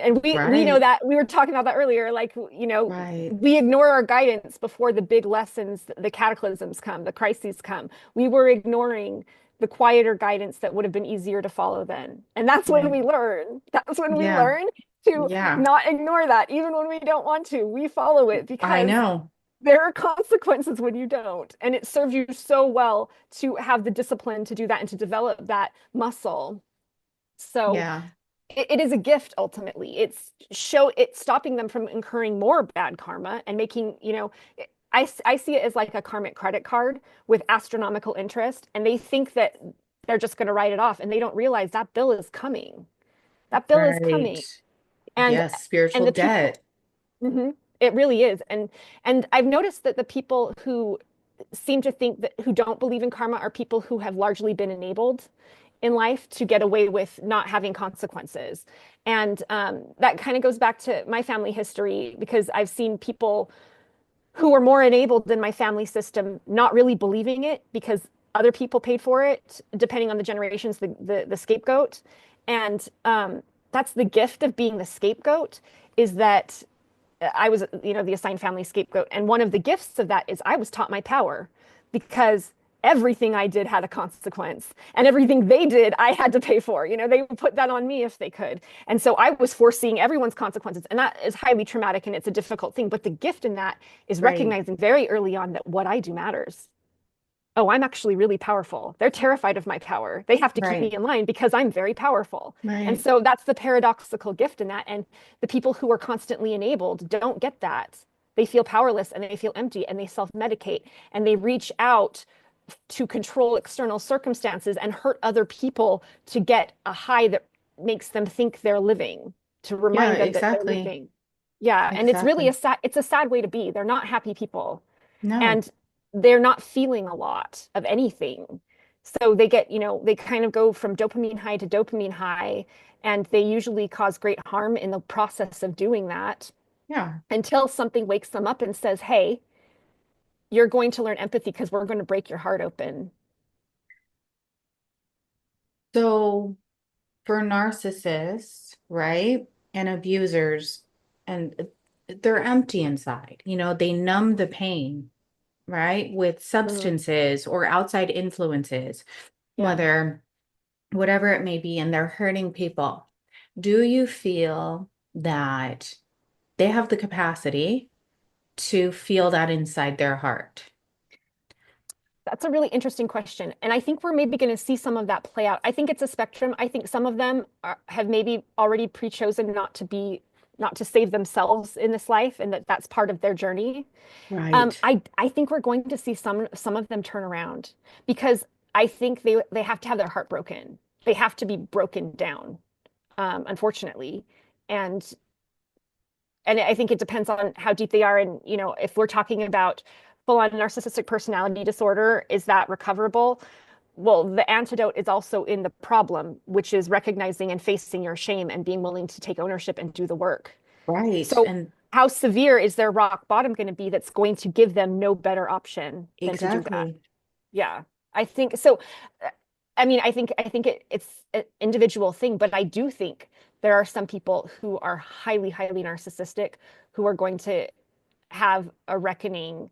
Speaker 2: And we know
Speaker 1: Right.
Speaker 2: that we were talking about that earlier, like,
Speaker 1: Right.
Speaker 2: we ignore our guidance before the big lessons, the cataclysms come, the crises come. We were ignoring the quieter guidance that would have been easier to follow then. And that's when
Speaker 1: Right.
Speaker 2: we learn. That's when we
Speaker 1: Yeah.
Speaker 2: learn to
Speaker 1: Yeah.
Speaker 2: not ignore that, even when we don't want to. We follow it
Speaker 1: I
Speaker 2: because
Speaker 1: know.
Speaker 2: there are consequences when you don't. And it serves you so well to have the discipline to do that and to develop that muscle. So
Speaker 1: Yeah.
Speaker 2: it is a gift ultimately. It's stopping them from incurring more bad karma and making, I see it as like a karmic credit card with astronomical interest, and they think that they're just going to write it off, and they don't realize that bill is coming. That bill is
Speaker 1: Right.
Speaker 2: coming. And
Speaker 1: Yes.
Speaker 2: and
Speaker 1: Spiritual
Speaker 2: the people,
Speaker 1: debt.
Speaker 2: mhm, it really is. And I've noticed that the people who seem to think that who don't believe in karma are people who have largely been enabled in life to get away with not having consequences. And that kind of goes back to my family history because I've seen people who were more enabled than my family system not really believing it because other people paid for it, depending on the generations, the scapegoat. And that's the gift of being the scapegoat is that I was, the assigned family scapegoat. And one of the gifts of that is I was taught my power because everything I did had a consequence and everything they did, I had to pay for. They would put that on me if they could. And so I was foreseeing everyone's consequences. And that is highly traumatic and it's a difficult thing. But the gift in that is
Speaker 1: Right.
Speaker 2: recognizing very early on that what I do matters. Oh, I'm actually really powerful. They're terrified of my power. They have to keep me
Speaker 1: Right.
Speaker 2: in line because I'm very powerful. And
Speaker 1: Right.
Speaker 2: so that's the paradoxical gift in that. And the people who are constantly enabled don't get that. They feel powerless and they feel empty and they self-medicate and they reach out to control external circumstances and hurt other people to get a high that makes them think they're living, to
Speaker 1: Yeah,
Speaker 2: remind them that they're
Speaker 1: exactly.
Speaker 2: living. Yeah, and it's really
Speaker 1: Exactly.
Speaker 2: it's a sad way to be. They're not happy people
Speaker 1: No.
Speaker 2: and they're not feeling a lot of anything. So they get, they kind of go from dopamine high to dopamine high, and they usually cause great harm in the process of doing that
Speaker 1: Yeah.
Speaker 2: until something wakes them up and says, hey, you're going to learn empathy because we're going to break your heart open.
Speaker 1: So for narcissists, right, and abusers, and they're empty inside, they numb the pain, right, with
Speaker 2: Mm,
Speaker 1: substances or outside influences,
Speaker 2: yeah.
Speaker 1: whether whatever it may be, and they're hurting people. Do you feel that they have the capacity to feel that inside their heart?
Speaker 2: That's a really interesting question. And I think we're maybe going to see some of that play out. I think it's a spectrum. I think some of them have maybe already pre-chosen not to save themselves in this life, and that's part of their journey.
Speaker 1: Right.
Speaker 2: I think we're going to see some of them turn around because I think they have to have their heart broken. They have to be broken down, unfortunately. And and I think it depends on how deep they are. And, if we're talking about full-on narcissistic personality disorder, is that recoverable? Well, the antidote is also in the problem, which is recognizing and facing your shame and being willing to take ownership and do the work.
Speaker 1: Right.
Speaker 2: So,
Speaker 1: And
Speaker 2: how severe is their rock bottom going to be that's going to give them no better option than to do that?
Speaker 1: exactly.
Speaker 2: Yeah, I think so. I mean, I think it's an individual thing, but I do think there are some people who are highly, highly narcissistic who are going to have a reckoning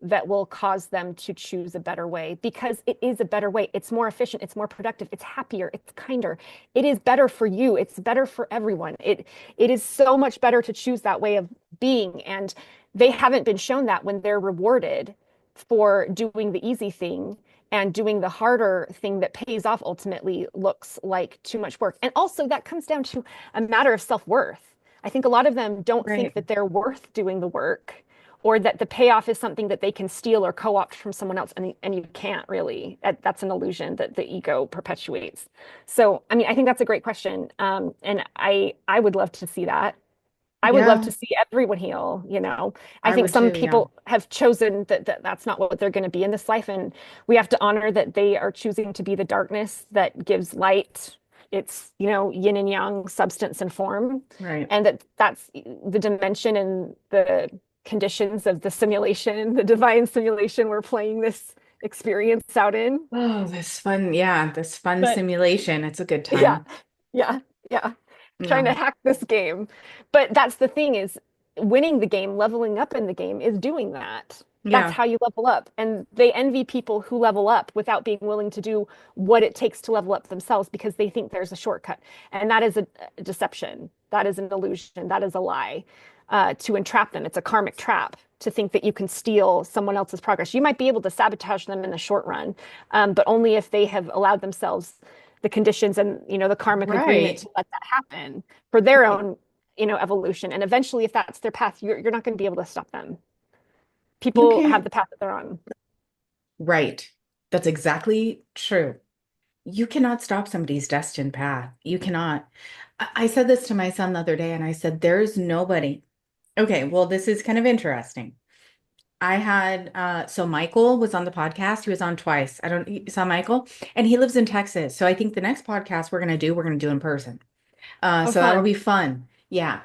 Speaker 2: that will cause them to choose a better way because it is a better way. It's more efficient, it's more productive, it's happier, it's kinder. It is better for you, it's better for everyone. It is so much better to choose that way of being. And they haven't been shown that when they're rewarded for doing the easy thing and doing the harder thing that pays off ultimately looks like too much work. And also that comes down to a matter of self-worth. I think a lot of them don't think
Speaker 1: Right.
Speaker 2: that they're worth doing the work or that the payoff is something that they can steal or co-opt from someone else and you can't really. That's an illusion that the ego perpetuates. So I mean I think that's a great question, and I would love to see that. I would love to
Speaker 1: Yeah,
Speaker 2: see everyone heal. I
Speaker 1: I
Speaker 2: think
Speaker 1: would
Speaker 2: some
Speaker 1: too. Yeah.
Speaker 2: people have chosen that that's not what they're going to be in this life, and we have to honor that they are choosing to be the darkness that gives light. It's, yin and yang, substance and form,
Speaker 1: Right.
Speaker 2: and that's the dimension and the conditions of the simulation, the divine simulation we're playing this experience out in.
Speaker 1: Oh, this fun. Yeah, this fun
Speaker 2: But
Speaker 1: simulation. It's a good
Speaker 2: yeah,
Speaker 1: time.
Speaker 2: yeah, yeah. trying to
Speaker 1: No.
Speaker 2: hack this game. But that's the thing is winning the game, leveling up in the game is doing that. That's
Speaker 1: Yeah.
Speaker 2: how you level up. And they envy people who level up without being willing to do what it takes to level up themselves because they think there's a shortcut. And that is a deception. That is an illusion. That is a lie to entrap them. It's a karmic trap to think that you can steal someone else's progress. You might be able to sabotage them in the short run, but only if they have allowed themselves the conditions and the karmic agreement
Speaker 1: Right.
Speaker 2: to let that happen for their
Speaker 1: Right.
Speaker 2: own evolution. And eventually, if that's their path, you're not going to be able to stop them.
Speaker 1: You
Speaker 2: People have
Speaker 1: can't.
Speaker 2: the path that they're on.
Speaker 1: Right. That's exactly true. You cannot stop somebody's destined path. You cannot. I said this to my son the other day, and I said, there's nobody. Okay, well, this is kind of interesting. I had so Michael was on the podcast. He was on twice. I don't you saw Michael, and he lives in Texas. So I think the next podcast we're gonna do in person.
Speaker 2: Oh,
Speaker 1: So that'll
Speaker 2: fun.
Speaker 1: be fun. Yeah.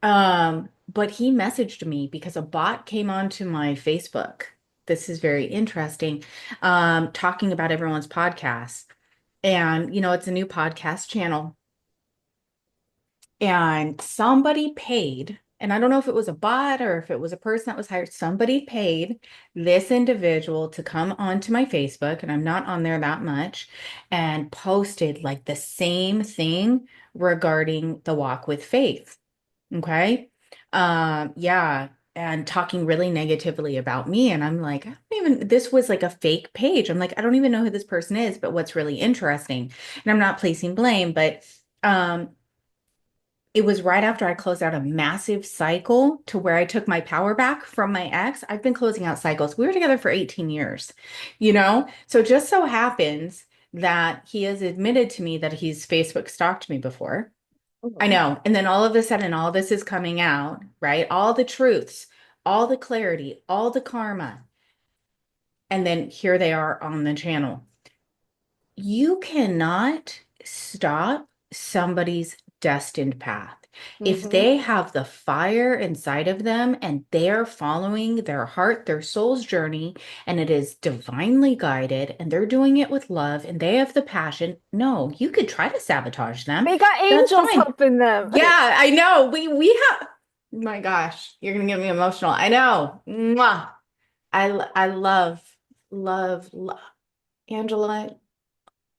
Speaker 1: But he messaged me because a bot came onto my Facebook. This is very interesting. Talking about everyone's podcast. And it's a new podcast channel. And somebody paid, and I don't know if it was a bot or if it was a person that was hired, somebody paid this individual to come onto my Facebook, and I'm not on there that much, and posted like the same thing regarding the walk with faith. Okay. Yeah. And talking really negatively about me. And I'm like, I don't even, this was like a fake page. I'm like, I don't even know who this person is, but what's really interesting, and I'm not placing blame, but um, it was right after I closed out a massive cycle to where I took my power back from my ex. I've been closing out cycles. We were together for 18 years, you know? So it just so happens that he has admitted to me that he's Facebook stalked me before. I
Speaker 2: Mhm.
Speaker 1: know. And then all of a sudden, all this is coming out, right? All the truths, all the clarity, all the karma. And then here they are on the channel. You cannot stop somebody's destined path. If
Speaker 2: Mhm.
Speaker 1: they have the fire inside of them and they're following their heart, their soul's journey, and it is divinely guided, and they're doing it with love and they have the passion, no, you could try to sabotage them.
Speaker 2: They got
Speaker 1: That's
Speaker 2: angels
Speaker 1: fine.
Speaker 2: helping them.
Speaker 1: Yeah, I know. We have, my gosh, you're gonna get me emotional. I know. Mwah. I love Angela.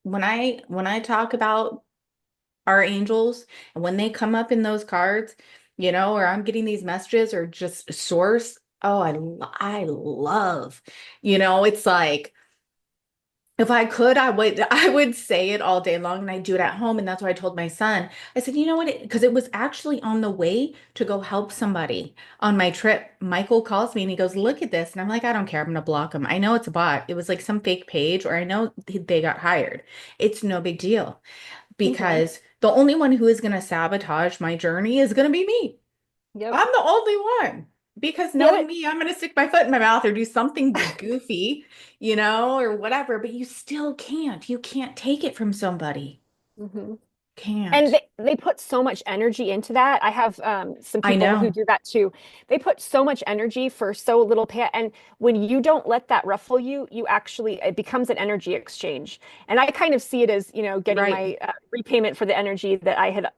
Speaker 1: When I talk about our angels and when they come up in those cards, or I'm getting these messages or just source, oh, I love, it's like if I could, I would say it all day long and I do it at home. And that's why I told my son, I said, you know what? Because it was actually on the way to go help somebody on my trip. Michael calls me and he goes, look at this. And I'm like, I don't care. I'm going to block him. I know it's a bot. It was like some fake page, or I know they got hired. It's no big deal
Speaker 2: Mhm.
Speaker 1: because the only one who is going to sabotage my journey is going to be me.
Speaker 2: Yep.
Speaker 1: I'm the only one. Because
Speaker 2: Get
Speaker 1: knowing
Speaker 2: it?
Speaker 1: me, I'm going to stick my foot in my mouth or do something goofy, or whatever, but you still can't. You can't take it from somebody.
Speaker 2: Mhm. And
Speaker 1: Can't.
Speaker 2: they put so much energy into that. I have some
Speaker 1: I
Speaker 2: people who
Speaker 1: know.
Speaker 2: do that too. They put so much energy for so little pay. And when you don't let that ruffle you, it becomes an energy exchange. And I kind of see it as, getting
Speaker 1: Right.
Speaker 2: my repayment for the energy that I had,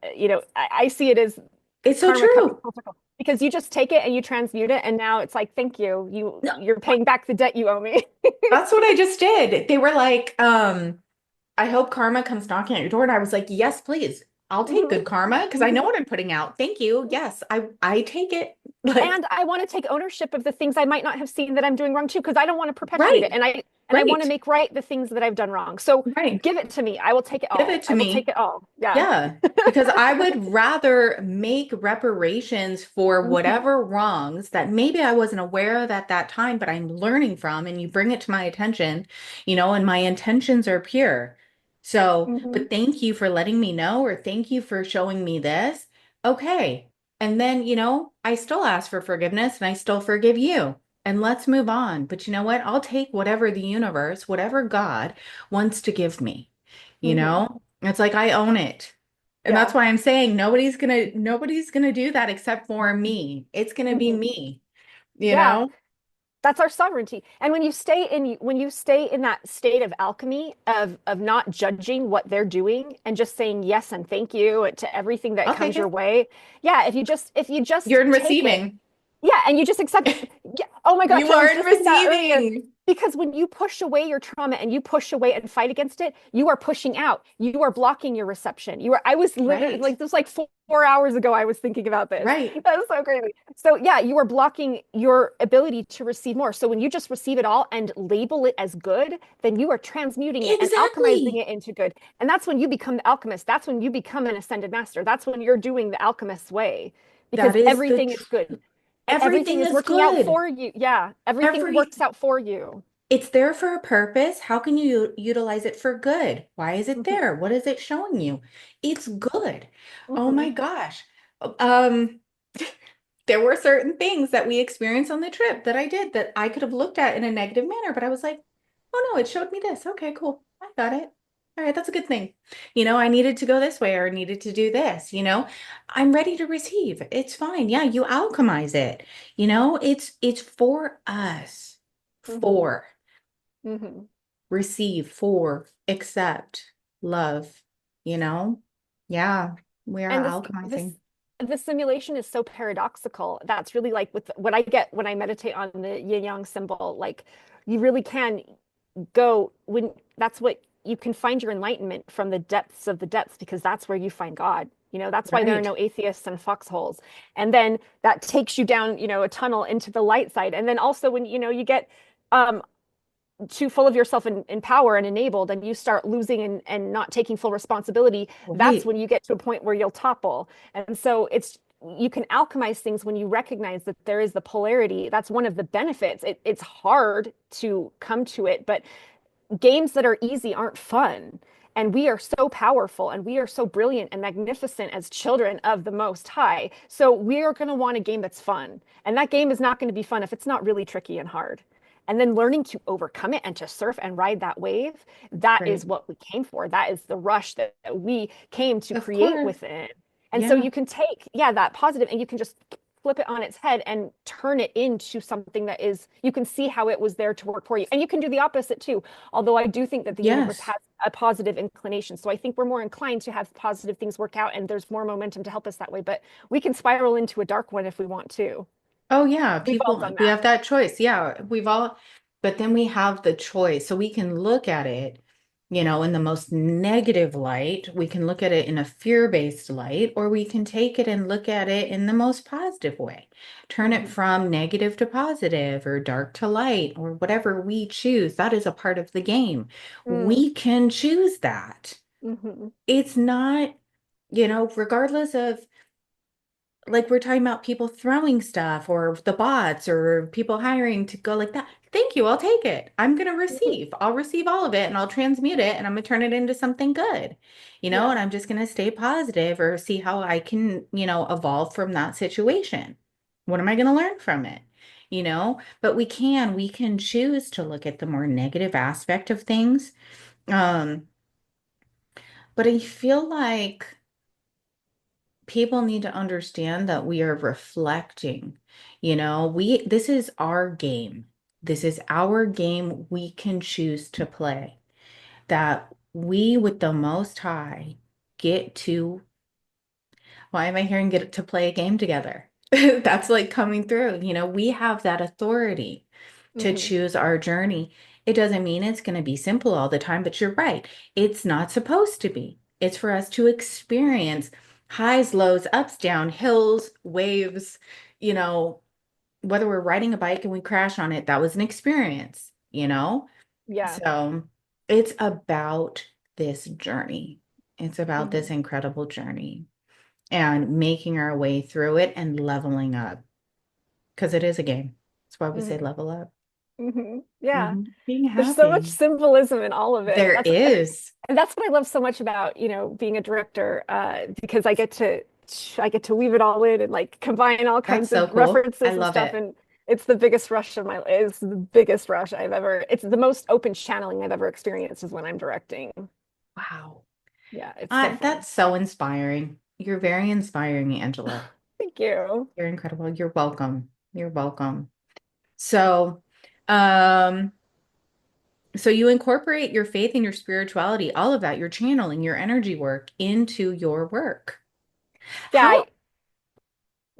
Speaker 2: I see it as
Speaker 1: It's so
Speaker 2: karma coming
Speaker 1: true.
Speaker 2: full circle because you just take it and you transmute it. And now it's like, thank you.
Speaker 1: No,
Speaker 2: You're paying back the debt you owe me.
Speaker 1: that's what I just did. They were like, I hope karma comes knocking at your door. And I was like, yes, please. I'll take
Speaker 2: Mhm.
Speaker 1: good karma because I know
Speaker 2: Mhm.
Speaker 1: what I'm putting out. Thank you. Yes, I take it. Like,
Speaker 2: And I want to take ownership of the things I might not have seen that I'm doing wrong too, because I don't want to perpetuate it.
Speaker 1: right,
Speaker 2: And I want to
Speaker 1: right,
Speaker 2: make right the things that I've done wrong. So
Speaker 1: right.
Speaker 2: give it to me. I will take it
Speaker 1: Give
Speaker 2: all.
Speaker 1: it to
Speaker 2: I will take
Speaker 1: me.
Speaker 2: it all. Yeah.
Speaker 1: Yeah, because I would rather make reparations for
Speaker 2: Mhm.
Speaker 1: whatever wrongs that maybe I wasn't aware of at that time, but I'm learning from, and you bring it to my attention, and my intentions are pure. So,
Speaker 2: Mhm.
Speaker 1: but thank you for letting me know, or thank you for showing me this. Okay. And then, I still ask for forgiveness and I still forgive you. And let's move on. But you know what? I'll take whatever the universe, whatever God wants to give me, you
Speaker 2: Mhm.
Speaker 1: know? It's like I own it. And that's
Speaker 2: Yeah.
Speaker 1: why I'm saying nobody's gonna do that except for me. It's gonna be
Speaker 2: Mhm.
Speaker 1: me, you
Speaker 2: Yeah.
Speaker 1: know?
Speaker 2: That's our sovereignty. And when you stay in that state of alchemy of not judging what they're doing and just saying yes and thank you to everything that comes
Speaker 1: Okay.
Speaker 2: your way. Yeah, if you
Speaker 1: You're
Speaker 2: just
Speaker 1: in
Speaker 2: take it.
Speaker 1: receiving.
Speaker 2: Yeah, and you just accept it. Yeah. Oh my gosh,
Speaker 1: You
Speaker 2: I
Speaker 1: are
Speaker 2: was
Speaker 1: in
Speaker 2: just thinking that earlier.
Speaker 1: receiving.
Speaker 2: Because when you push away your trauma and you push away and fight against it, you are pushing out. You are blocking your reception. I was literally
Speaker 1: Right.
Speaker 2: like this like 4 hours ago, I was thinking about this.
Speaker 1: Right.
Speaker 2: That was so crazy. So yeah, you are blocking your ability to receive more. So when you just receive it all and label it as good, then you are transmuting it and alchemizing
Speaker 1: Exactly.
Speaker 2: it into good. And that's when you become the alchemist. That's when you become an ascended master. That's when you're doing the alchemist's way
Speaker 1: That
Speaker 2: because
Speaker 1: is the
Speaker 2: everything is
Speaker 1: truth.
Speaker 2: good and everything
Speaker 1: Everything
Speaker 2: is
Speaker 1: is
Speaker 2: working out
Speaker 1: good.
Speaker 2: for you. Yeah, everything
Speaker 1: Every
Speaker 2: works out for you.
Speaker 1: It's there for a purpose. How can you utilize it for good? Why is it
Speaker 2: Hmm.
Speaker 1: there? What is it showing you? It's good. Oh my
Speaker 2: Hmm.
Speaker 1: gosh. Um, there were certain things that we experienced on the trip that I did that I could have looked at in a negative manner, but I was like, oh no, it showed me this. Okay, cool. I got it. All right, that's a good thing. I needed to go this way or needed to do this. I'm ready to receive. It's fine. Yeah, you alchemize it. It's for us.
Speaker 2: Hmm.
Speaker 1: For
Speaker 2: Hmm.
Speaker 1: receive, for accept, love, you know? Yeah, we are
Speaker 2: And this
Speaker 1: alchemizing.
Speaker 2: the simulation is so paradoxical. That's really like with what I get when I meditate on the yin yang symbol. Like you really can go when that's what you can find your enlightenment from the depths of the depths because that's where you find God. That's why there are
Speaker 1: Right.
Speaker 2: no atheists and foxholes. And then that takes you down, a tunnel into the light side. And then also when you get um too full of yourself in power and enabled and you start losing and not taking full responsibility, that's
Speaker 1: Right.
Speaker 2: when you get to a point where you'll topple. And so you can alchemize things when you recognize that there is the polarity. That's one of the benefits. It's hard to come to it, but games that are easy aren't fun. And we are so powerful and we are so brilliant and magnificent as children of the Most High. So we are going to want a game that's fun. And that game is not going to be fun if it's not really tricky and hard. And then learning to overcome it and to surf and ride that wave, that is
Speaker 1: Right.
Speaker 2: what we came for. That is the rush that we came to
Speaker 1: Of
Speaker 2: create
Speaker 1: course.
Speaker 2: within. And so
Speaker 1: Yeah.
Speaker 2: you can take, yeah, that positive and you can just flip it on its head and turn it into something that is, you can see how it was there to work for you. And you can do the opposite too. Although I do think that the universe
Speaker 1: Yes.
Speaker 2: has a positive inclination. So I think we're more inclined to have positive things work out and there's more momentum to help us that way. But we can spiral into a dark one if we want to.
Speaker 1: Oh yeah,
Speaker 2: We've all
Speaker 1: people,
Speaker 2: done
Speaker 1: we
Speaker 2: that.
Speaker 1: have that choice. Yeah, but then we have the choice. So we can look at it, in the most negative light. We can look at it in a fear-based light, or we can take it and look at it in the most positive way. Turn it
Speaker 2: Mm-hmm.
Speaker 1: from negative to positive or dark to light or whatever we choose. That is a part of the game.
Speaker 2: Mm.
Speaker 1: We can choose that.
Speaker 2: Mm-hmm.
Speaker 1: It's not, regardless of like we're talking about people throwing stuff or the bots or people hiring to go like that. Thank you. I'll take it. I'm going to
Speaker 2: Mm-hmm.
Speaker 1: receive. I'll receive all of it and I'll transmute it and I'm going to turn it into something good,
Speaker 2: Yeah.
Speaker 1: and I'm just going to stay positive or see how I can, evolve from that situation. What am I going to learn from it? But we can choose to look at the more negative aspect of things. Um, but I feel like people need to understand that we are reflecting. This is our game. This is our game we can choose to play. That we with the Most High get to, why am I hearing get to play a game together? That's like coming through. We have that authority to
Speaker 2: Mm-hmm.
Speaker 1: choose our journey. It doesn't mean it's going to be simple all the time, but you're right. It's not supposed to be. It's for us to experience highs, lows, ups, down, hills, waves, you know, whether we're riding a bike and we crash on it, that was an experience.
Speaker 2: Yeah.
Speaker 1: So it's about this journey. It's about
Speaker 2: Mm-hmm.
Speaker 1: this incredible journey and making our way through it and leveling up because it is a game. That's why we say
Speaker 2: Mm-hmm.
Speaker 1: level up.
Speaker 2: Mm-hmm. Yeah.
Speaker 1: Being
Speaker 2: There's so much
Speaker 1: happy.
Speaker 2: symbolism in all of it.
Speaker 1: There is.
Speaker 2: And that's what I love so much about, being a director, because I get to weave it all in and like combine all
Speaker 1: That's
Speaker 2: kinds
Speaker 1: so
Speaker 2: of
Speaker 1: cool. I
Speaker 2: references and
Speaker 1: love
Speaker 2: stuff.
Speaker 1: it.
Speaker 2: And it's the biggest rush I've ever, it's the most open channeling I've ever experienced is when I'm directing.
Speaker 1: Wow.
Speaker 2: Yeah, it's so fun.
Speaker 1: That's so inspiring. You're very inspiring, Angela.
Speaker 2: Thank you.
Speaker 1: You're incredible. You're welcome. You're welcome. So. Um, so you incorporate your faith and your spirituality, all of that, your channeling, your energy work into your work.
Speaker 2: Yeah,
Speaker 1: How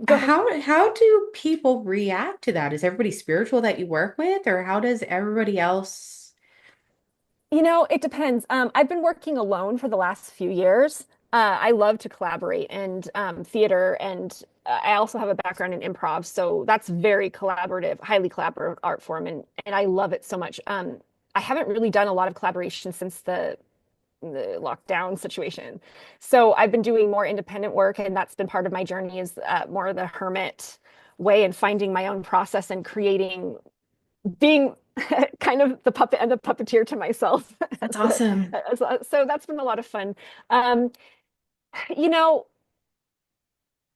Speaker 2: go ahead.
Speaker 1: how do people react to that? Is everybody spiritual that you work with, or how does everybody else?
Speaker 2: It depends. I've been working alone for the last few years. I love to collaborate and theater, and I also have a background in improv, so that's very collaborative, highly collaborative art form, and I love it so much. I haven't really done a lot of collaboration since the lockdown situation, so I've been doing more independent work, and that's been part of my journey is more of the hermit way and finding my own process and creating being kind of the puppet and the puppeteer to myself.
Speaker 1: That's awesome.
Speaker 2: So that's been a lot of fun. Um, you know,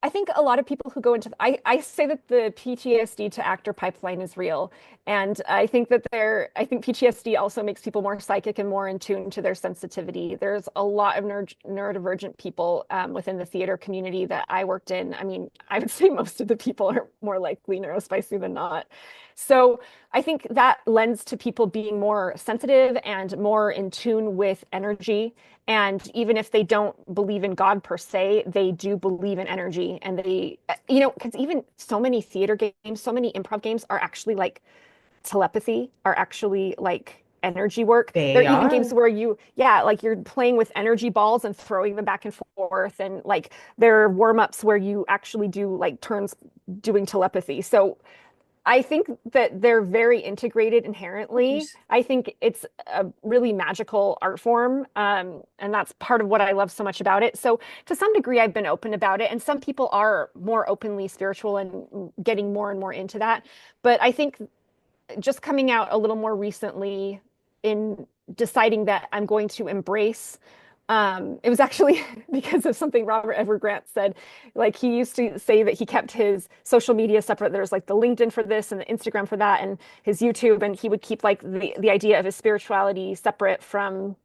Speaker 2: I think a lot of people who go into I say that the PTSD to actor pipeline is real. And I think PTSD also makes people more psychic and more in tune to their sensitivity. There's a lot of neurodivergent people within the theater community that I worked in. I mean, I would say most of the people are more likely neurospicy than not. So I think that lends to people being more sensitive and more in tune with energy. And even if they don't believe in God per se, they do believe in energy. And because even so many theater games, so many improv games are actually like telepathy, are actually like energy work. There
Speaker 1: They
Speaker 2: are even games
Speaker 1: are.
Speaker 2: where yeah, like you're playing with energy balls and throwing them back and forth. And like there are warm-ups where you actually do like turns doing telepathy. So I think that they're very integrated inherently. I think it's a really magical art form, and that's part of what I love so much about it. So, to some degree, I've been open about it, and some people are more openly spiritual and getting more and more into that. But I think just coming out a little more recently in deciding that I'm going to embrace. It was actually because of something Robert Edward Grant said. Like he used to say that he kept his social media separate. There's like the LinkedIn for this and the Instagram for that, and his YouTube, and he would keep like the idea of his spirituality separate from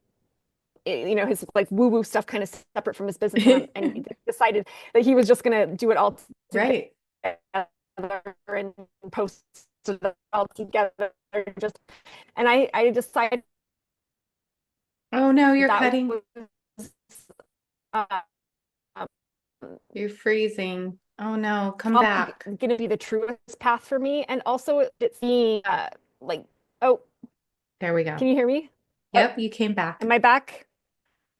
Speaker 2: his like woo woo stuff kind of separate from his business. And he decided that he was just going to do it all together
Speaker 1: Right.
Speaker 2: and post it all together. Just and I decided
Speaker 1: Oh no, you're
Speaker 2: that
Speaker 1: cutting.
Speaker 2: was uh,
Speaker 1: You're freezing. Oh no, come
Speaker 2: probably
Speaker 1: back.
Speaker 2: going to be the truest path for me. And also, it's being like, oh,
Speaker 1: There we go.
Speaker 2: can you hear me? Oh,
Speaker 1: Yep, you came
Speaker 2: am
Speaker 1: back.
Speaker 2: I back?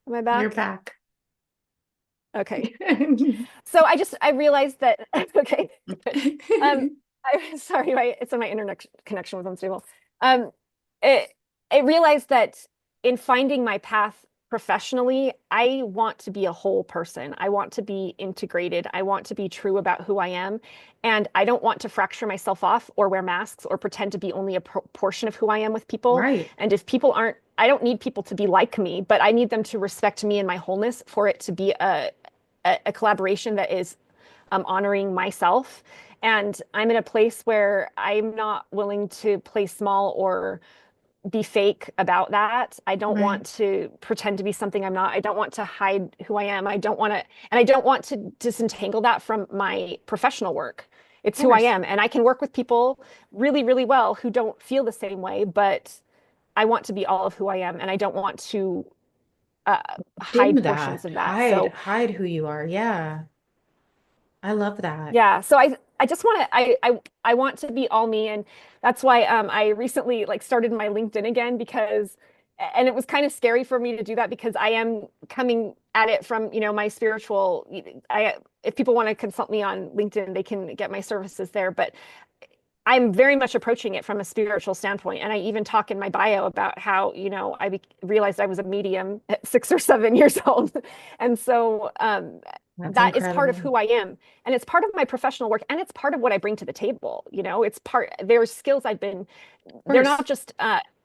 Speaker 2: Am I
Speaker 1: You're
Speaker 2: back?
Speaker 1: back.
Speaker 2: Okay. So I realized that okay, good. I'm sorry, my internet connection was unstable. Um, it I realized that in finding my path professionally, I want to be a whole person. I want to be integrated. I want to be true about who I am, and I don't want to fracture myself off or wear masks or pretend to be only a portion of who I am with people.
Speaker 1: Right.
Speaker 2: And if people aren't, I don't need people to be like me, but I need them to respect me and my wholeness for it to be a collaboration that is honoring myself. And I'm in a place where I'm not willing to play small or be fake about that. I don't
Speaker 1: Right.
Speaker 2: want to pretend to be something I'm not. I don't want to hide who I am. I don't want to, and I don't want to disentangle that from my professional work.
Speaker 1: Of
Speaker 2: It's who I
Speaker 1: course.
Speaker 2: am. And I can work with people really, really well who don't feel the same way, but I want to be all of who I am. And I don't want to uh,
Speaker 1: Dim
Speaker 2: hide portions
Speaker 1: that.
Speaker 2: of that.
Speaker 1: Hide,
Speaker 2: So
Speaker 1: hide who you are. Yeah. I love that.
Speaker 2: yeah, so I just want to I want to be all me, and that's why I recently like started my LinkedIn again because and it was kind of scary for me to do that because I am coming at it from, my spiritual I if people want to consult me on LinkedIn, they can get my services there, but I'm very much approaching it from a spiritual standpoint. And I even talk in my bio about how, realized I was a medium at 6 or 7 years old. And so
Speaker 1: That's
Speaker 2: that is part of
Speaker 1: incredible.
Speaker 2: who I am. And it's part of my professional work. And it's part of what I bring to the table. There's skills
Speaker 1: Of
Speaker 2: they're
Speaker 1: course.
Speaker 2: not just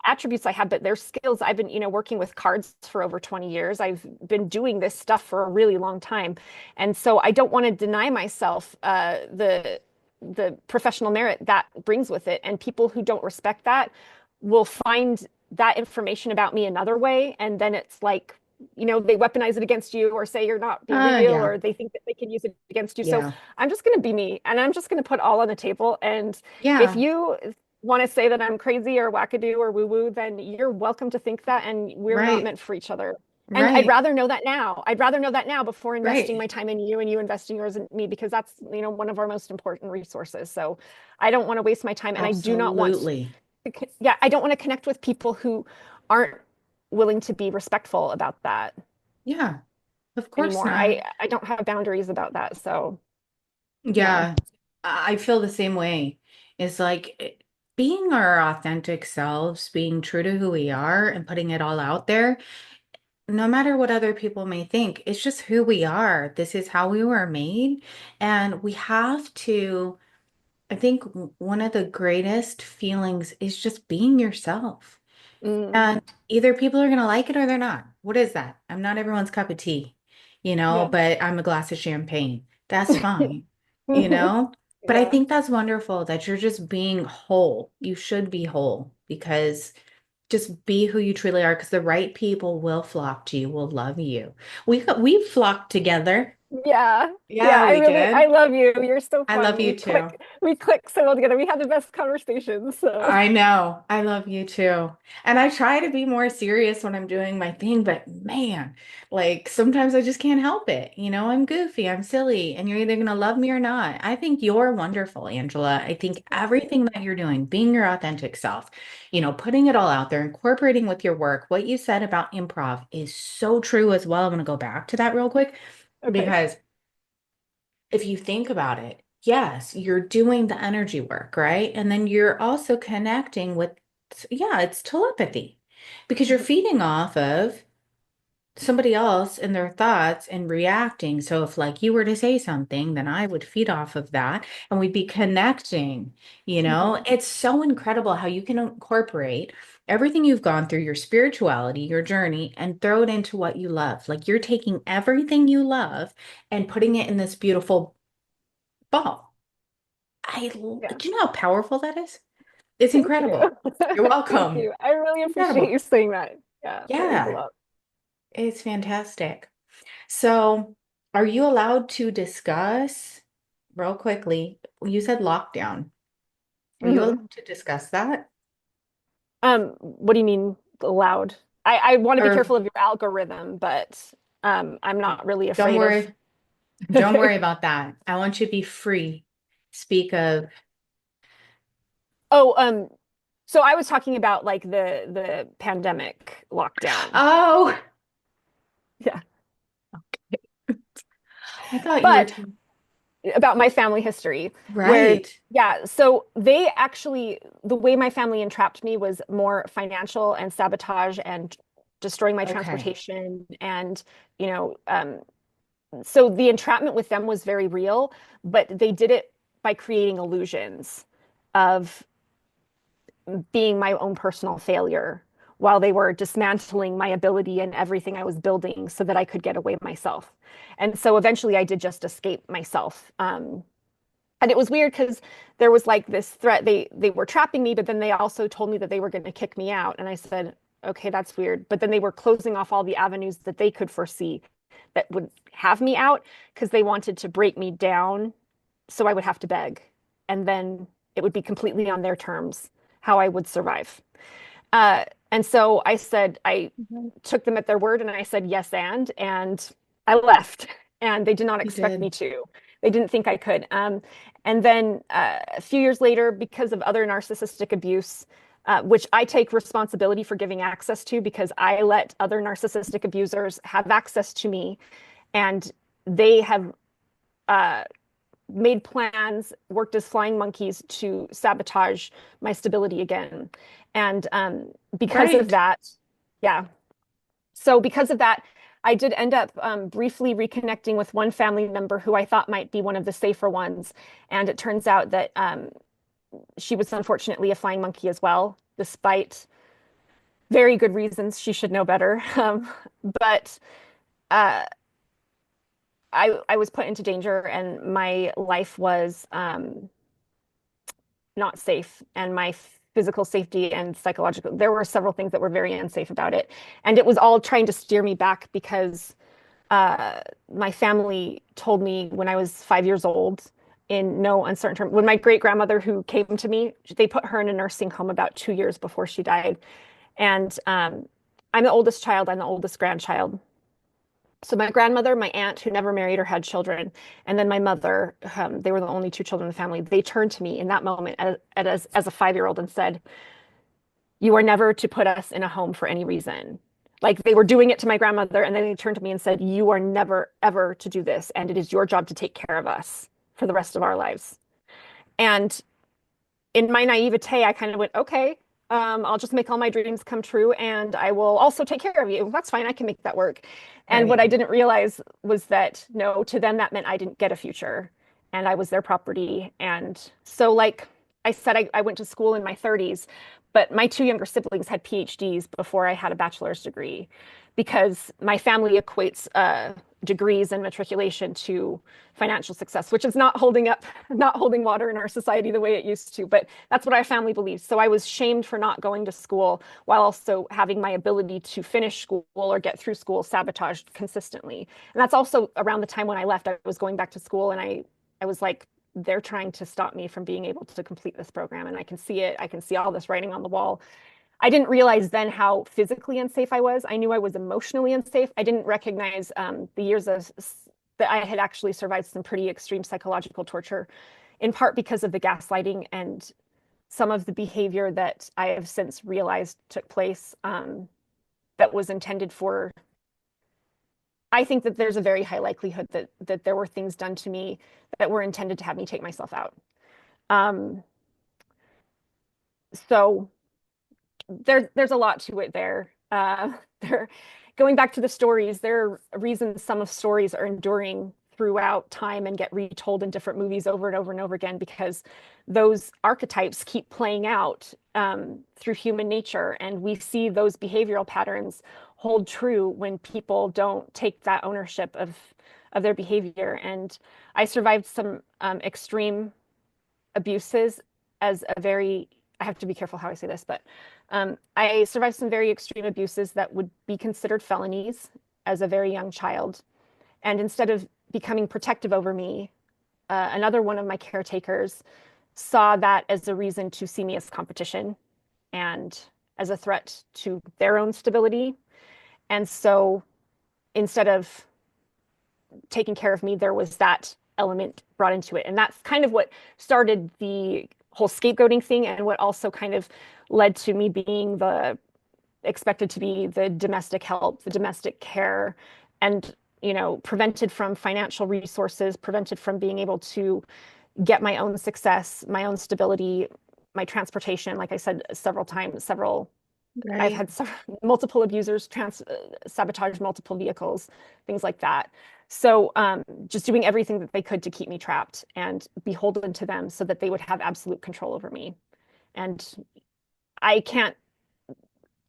Speaker 2: attributes I have, but they're skills I've been, working with cards for over 20 years. I've been doing this stuff for a really long time. And so I don't want to deny myself the professional merit that brings with it. And people who don't respect that will find that information about me another way. And then it's like, they weaponize it against you or say you're not being real
Speaker 1: Yeah.
Speaker 2: or they think that they can use it against you. So
Speaker 1: Yeah.
Speaker 2: I'm just going to be me and I'm just going to put all on the table. And if
Speaker 1: Yeah.
Speaker 2: you want to say that I'm crazy or wackadoo or woo-woo, then you're welcome to think that, and we're not
Speaker 1: Right.
Speaker 2: meant for each other. And I'd
Speaker 1: Right.
Speaker 2: rather know that now. I'd rather know that now before investing
Speaker 1: Right.
Speaker 2: my time in you and you investing yours in me, because that's, one of our most important resources. So I don't want to waste my time, and I do not want
Speaker 1: Absolutely.
Speaker 2: yeah, I don't want to connect with people who aren't willing to be respectful about that
Speaker 1: Yeah. Of course
Speaker 2: anymore.
Speaker 1: not.
Speaker 2: I don't have boundaries about that. So yeah.
Speaker 1: Yeah. I feel the same way. It's like being our authentic selves, being true to who we are and putting it all out there, no matter what other people may think, it's just who we are. This is how we were made. And we have to, I think one of the greatest feelings is just being yourself.
Speaker 2: Mm,
Speaker 1: And either people are going to like it or they're not. What is that? I'm not everyone's cup of tea,
Speaker 2: yeah.
Speaker 1: but I'm a glass of champagne. That's fine, you know? But I
Speaker 2: Yeah.
Speaker 1: think that's wonderful that you're just being whole. You should be whole because just be who you truly are because the right people will flock to you, will love you. We flocked together.
Speaker 2: Yeah. Yeah,
Speaker 1: Yeah, we
Speaker 2: I
Speaker 1: did.
Speaker 2: love you. You're so
Speaker 1: I
Speaker 2: fun.
Speaker 1: love you too.
Speaker 2: We click so well together. We have the best conversations. So
Speaker 1: I know. I love you too. And I try to be more serious when I'm doing my thing, but man, like sometimes I just can't help it. I'm goofy, I'm silly, and you're either going to love me or not. I think you're wonderful, Angela. I think
Speaker 2: thank you.
Speaker 1: everything that you're doing, being your authentic self, putting it all out there, incorporating with your work, what you said about improv is so true as well. I'm going to go back to that real quick
Speaker 2: Okay.
Speaker 1: because if you think about it, yes, you're doing the energy work, right? And then you're also connecting with, yeah, it's telepathy because you're
Speaker 2: Mhm.
Speaker 1: feeding off of somebody else and their thoughts and reacting. So if like you were to say something, then I would feed off of that and we'd be connecting,
Speaker 2: Mhm.
Speaker 1: It's so incredible how you can incorporate everything you've gone through, your spirituality, your journey, and throw it into what you love. Like you're taking everything you love and putting it in this beautiful ball.
Speaker 2: Yeah.
Speaker 1: Do you know how powerful that is? It's
Speaker 2: Thank you.
Speaker 1: incredible. You're
Speaker 2: Thank
Speaker 1: welcome.
Speaker 2: you. I really appreciate
Speaker 1: Incredible.
Speaker 2: you saying that. Yeah, that means a
Speaker 1: Yeah,
Speaker 2: lot.
Speaker 1: it's fantastic. So, are you allowed to discuss real quickly? You said lockdown. Are you
Speaker 2: Hmm.
Speaker 1: allowed to discuss that?
Speaker 2: What do you mean loud? I want to be
Speaker 1: Or
Speaker 2: careful of your algorithm, but I'm not really
Speaker 1: don't
Speaker 2: afraid of.
Speaker 1: worry, don't worry about that. I want you to be free. Speak of,
Speaker 2: Oh, so I was talking about like the pandemic lockdown.
Speaker 1: oh,
Speaker 2: Yeah.
Speaker 1: I thought you were
Speaker 2: But
Speaker 1: talking,
Speaker 2: about my family history, where
Speaker 1: right.
Speaker 2: yeah, so they actually, the way my family entrapped me was more financial and sabotage and destroying my
Speaker 1: Okay.
Speaker 2: transportation, and you know so the entrapment with them was very real, but they did it by creating illusions of being my own personal failure while they were dismantling my ability and everything I was building so that I could get away myself. And so eventually I did just escape myself. And it was weird because there was like this threat. They were trapping me, but then they also told me that they were going to kick me out. And I said, okay, that's weird. But then they were closing off all the avenues that they could foresee that would have me out, because they wanted to break me down so I would have to beg. And then it would be completely on their terms how I would survive. And so I said, I
Speaker 1: Mhm.
Speaker 2: took them at their word and I said, yes, and I left. And they did not
Speaker 1: You
Speaker 2: expect me
Speaker 1: did.
Speaker 2: to. They didn't think I could. And then a few years later, because of other narcissistic abuse, which I take responsibility for giving access to, because I let other narcissistic abusers have access to me, and they have uh, made plans, worked as flying monkeys to sabotage my stability again. And because of
Speaker 1: Right.
Speaker 2: that, yeah. So because of that, I did end up briefly reconnecting with one family member who I thought might be one of the safer ones. And it turns out that she was unfortunately a flying monkey as well, despite very good reasons she should know better. But uh, I was put into danger, and my life was not safe, and my physical safety and psychological, there were several things that were very unsafe about it, and it was all trying to steer me back because uh, my family told me when I was 5 years old, in no uncertain term. When my great grandmother who came to me, they put her in a nursing home about 2 years before she died. And I'm the oldest child, I'm the oldest grandchild. So my grandmother, my aunt, who never married or had children, and then my mother, they were the only two children in the family. They turned to me in that moment as a 5-year-old and said, "You are never to put us in a home for any reason." Like they were doing it to my grandmother, and then they turned to me and said, "You are never, ever to do this, and it is your job to take care of us for the rest of our lives." And in my naivete, I kind of went, okay, I'll just make all my dreams come true and I will also take care of you. That's fine. I can make that work. And what
Speaker 1: Right.
Speaker 2: I didn't realize was that no, to them, that meant I didn't get a future and I was their property. And so, like I said, I went to school in my 30s, but my two younger siblings had PhDs before I had a bachelor's degree because my family equates degrees and matriculation to financial success, which is not holding up, not holding water in our society the way it used to. But that's what our family believes. So I was shamed for not going to school while also having my ability to finish school or get through school sabotaged consistently. And that's also around the time when I left, I was going back to school and I was like, they're trying to stop me from being able to complete this program. And I can see it. I can see all this writing on the wall. I didn't realize then how physically unsafe I was. I knew I was emotionally unsafe. I didn't recognize the years of that I had actually survived some pretty extreme psychological torture, in part because of the gaslighting and some of the behavior that I have since realized took place that was intended for. I think that there's a very high likelihood that there were things done to me that were intended to have me take myself out. Um, so there's a lot to it there. There, going back to the stories, there are reasons some of stories are enduring throughout time and get retold in different movies over and over and over again because those archetypes keep playing out through human nature, and we see those behavioral patterns hold true when people don't take that ownership of their behavior. And I survived some extreme abuses as a very, I have to be careful how I say this, but I survived some very extreme abuses that would be considered felonies as a very young child. And instead of becoming protective over me, another one of my caretakers saw that as a reason to see me as competition and as a threat to their own stability. And so instead of taking care of me, there was that element brought into it. And that's kind of what started the whole scapegoating thing and what also kind of led to me being the expected to be the domestic help, the domestic care, and prevented from financial resources, prevented from being able to get my own success, my own stability, my transportation. Like I said several times, I've
Speaker 1: Right.
Speaker 2: had multiple abusers sabotage multiple vehicles, things like that. So just doing everything that they could to keep me trapped and beholden to them so that they would have absolute control over me. And I can't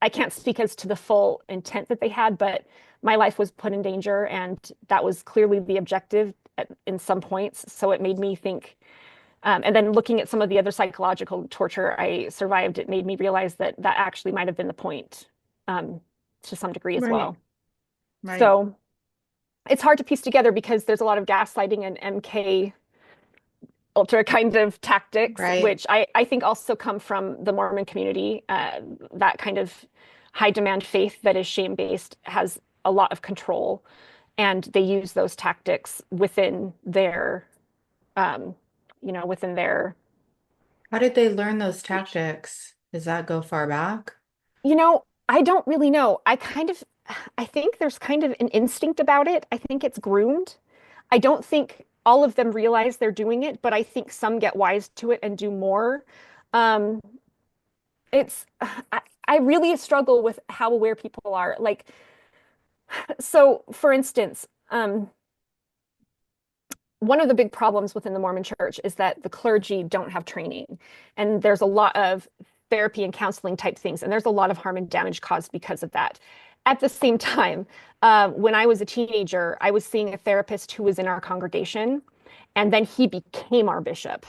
Speaker 2: I can't speak as to the full intent that they had, but my life was put in danger, and that was clearly the objective in some points. So it made me think. And then looking at some of the other psychological torture I survived, it made me realize that that actually might have been the point um, to some degree as
Speaker 1: Right.
Speaker 2: well.
Speaker 1: Right.
Speaker 2: So it's hard to piece together because there's a lot of gaslighting and MK ultra kind of tactics,
Speaker 1: Right.
Speaker 2: which I think also come from the Mormon community. That kind of high demand faith that is shame based has a lot of control, and they use those tactics within their, um, within their
Speaker 1: How did they learn those
Speaker 2: reach.
Speaker 1: tactics? Does that go far back?
Speaker 2: I don't really know. I think there's kind of an instinct about it. I think it's groomed. I don't think all of them realize they're doing it, but I think some get wise to it and do more. Um, it's I really struggle with how aware people are. Like, so for instance, one of the big problems within the Mormon church is that the clergy don't have training, and there's a lot of therapy and counseling type things, and there's a lot of harm and damage caused because of that. At the same time, when I was a teenager, I was seeing a therapist who was in our congregation, and then he became our bishop.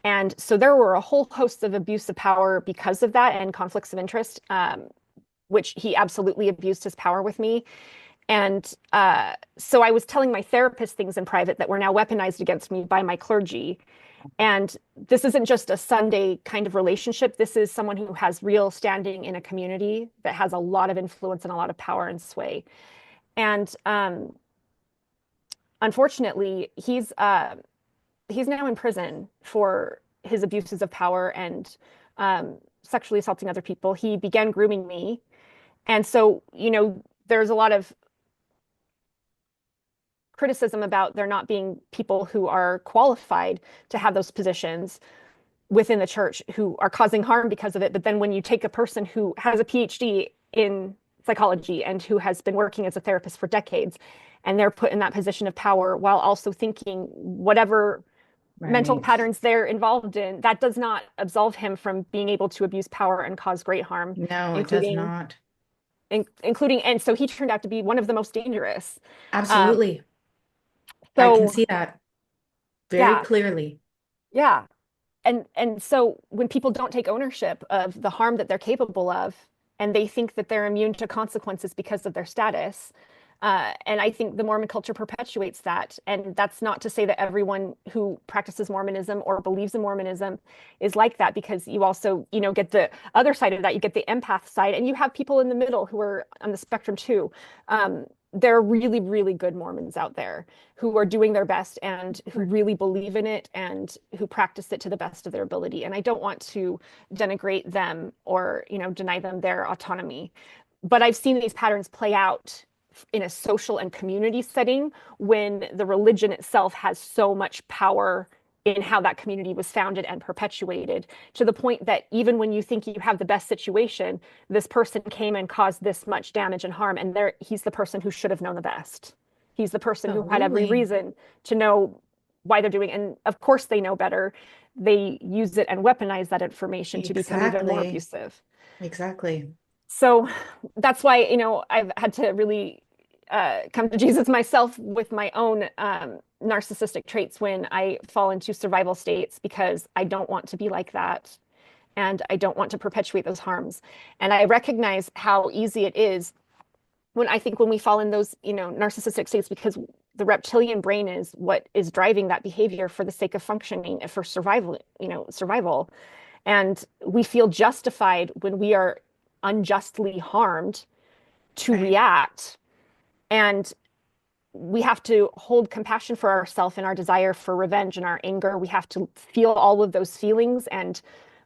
Speaker 2: And so there were a whole host of abuse of power because of that and conflicts of interest, which he absolutely abused his power with me. And so I was telling my therapist things in private that were now weaponized against me by my clergy. And this isn't just a Sunday kind of relationship. This is someone who has real standing in a community that has a lot of influence and a lot of power and sway. And unfortunately, he's now in prison for his abuses of power and sexually assaulting other people. He began grooming me, and so there's a lot of criticism about there not being people who are qualified to have those positions within the church who are causing harm because of it. But then when you take a person who has a PhD in psychology and who has been working as a therapist for decades, and they're put in that position of power while also thinking whatever mental
Speaker 1: Right.
Speaker 2: patterns they're involved in, that does not absolve him from being able to abuse power and cause great harm,
Speaker 1: No, it does
Speaker 2: including
Speaker 1: not.
Speaker 2: and so he turned out to be one of the most dangerous. Um,
Speaker 1: Absolutely. I can
Speaker 2: so
Speaker 1: see that very
Speaker 2: yeah,
Speaker 1: clearly.
Speaker 2: yeah. And so when people don't take ownership of the harm that they're capable of, and they think that they're immune to consequences because of their status, and I think the Mormon culture perpetuates that. And that's not to say that everyone who practices Mormonism or believes in Mormonism is like that, because you also, get the other side of that. You get the empath side, and you have people in the middle who are on the spectrum too. There are really, really good Mormons out there who are doing their best and who really believe in it and who practice it to the best of their ability. And I don't want to denigrate them or, deny them their autonomy. But I've seen these patterns play out in a social and community setting when the religion itself has so much power in how that community was founded and perpetuated, to the point that even when you think you have the best situation, this person came and caused this much damage and harm, and he's the person who should have known the best. He's the person who had every
Speaker 1: Absolutely.
Speaker 2: reason to know why they're doing, and of course they know better. They use it and weaponize that information to become even more
Speaker 1: Exactly.
Speaker 2: abusive.
Speaker 1: Exactly.
Speaker 2: So that's why, I've had to really come to Jesus myself with my own narcissistic traits when I fall into survival states, because I don't want to be like that. And I don't want to perpetuate those harms. And I recognize how easy it is when we fall in those, narcissistic states, because the reptilian brain is what is driving that behavior for the sake of functioning, for survival. And we feel justified when we are unjustly harmed to
Speaker 1: Right.
Speaker 2: react. And we have to hold compassion for ourselves and our desire for revenge and our anger. We have to feel all of those feelings and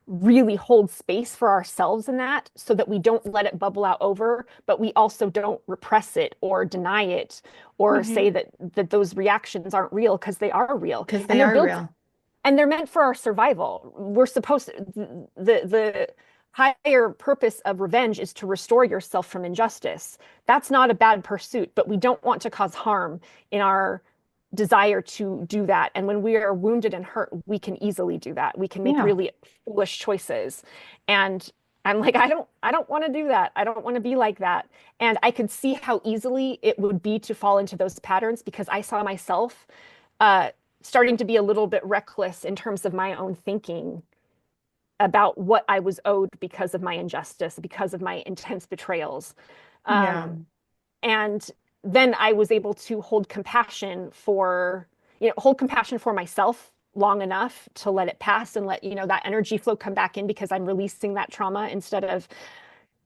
Speaker 2: really hold space for ourselves in that, so that we don't let it bubble out over, but we also don't repress it or deny it or
Speaker 1: Right.
Speaker 2: say that those reactions aren't real, because they are real,
Speaker 1: Because
Speaker 2: and
Speaker 1: they are real.
Speaker 2: they're meant for our survival. We're supposed to, the higher purpose of revenge is to restore yourself from injustice. That's not a bad pursuit, but we don't want to cause harm in our desire to do that. And when we are wounded and hurt, we can easily do that. We can make
Speaker 1: Yeah.
Speaker 2: really foolish choices. And I'm like, I don't want to do that. I don't want to be like that. And I could see how easily it would be to fall into those patterns, because I saw myself uh, starting to be a little bit reckless in terms of my own thinking about what I was owed because of my injustice, because of my intense betrayals.
Speaker 1: Yeah.
Speaker 2: Um, and then I was able to hold compassion for myself long enough to let it pass and let, that energy flow come back in, because I'm releasing that trauma instead of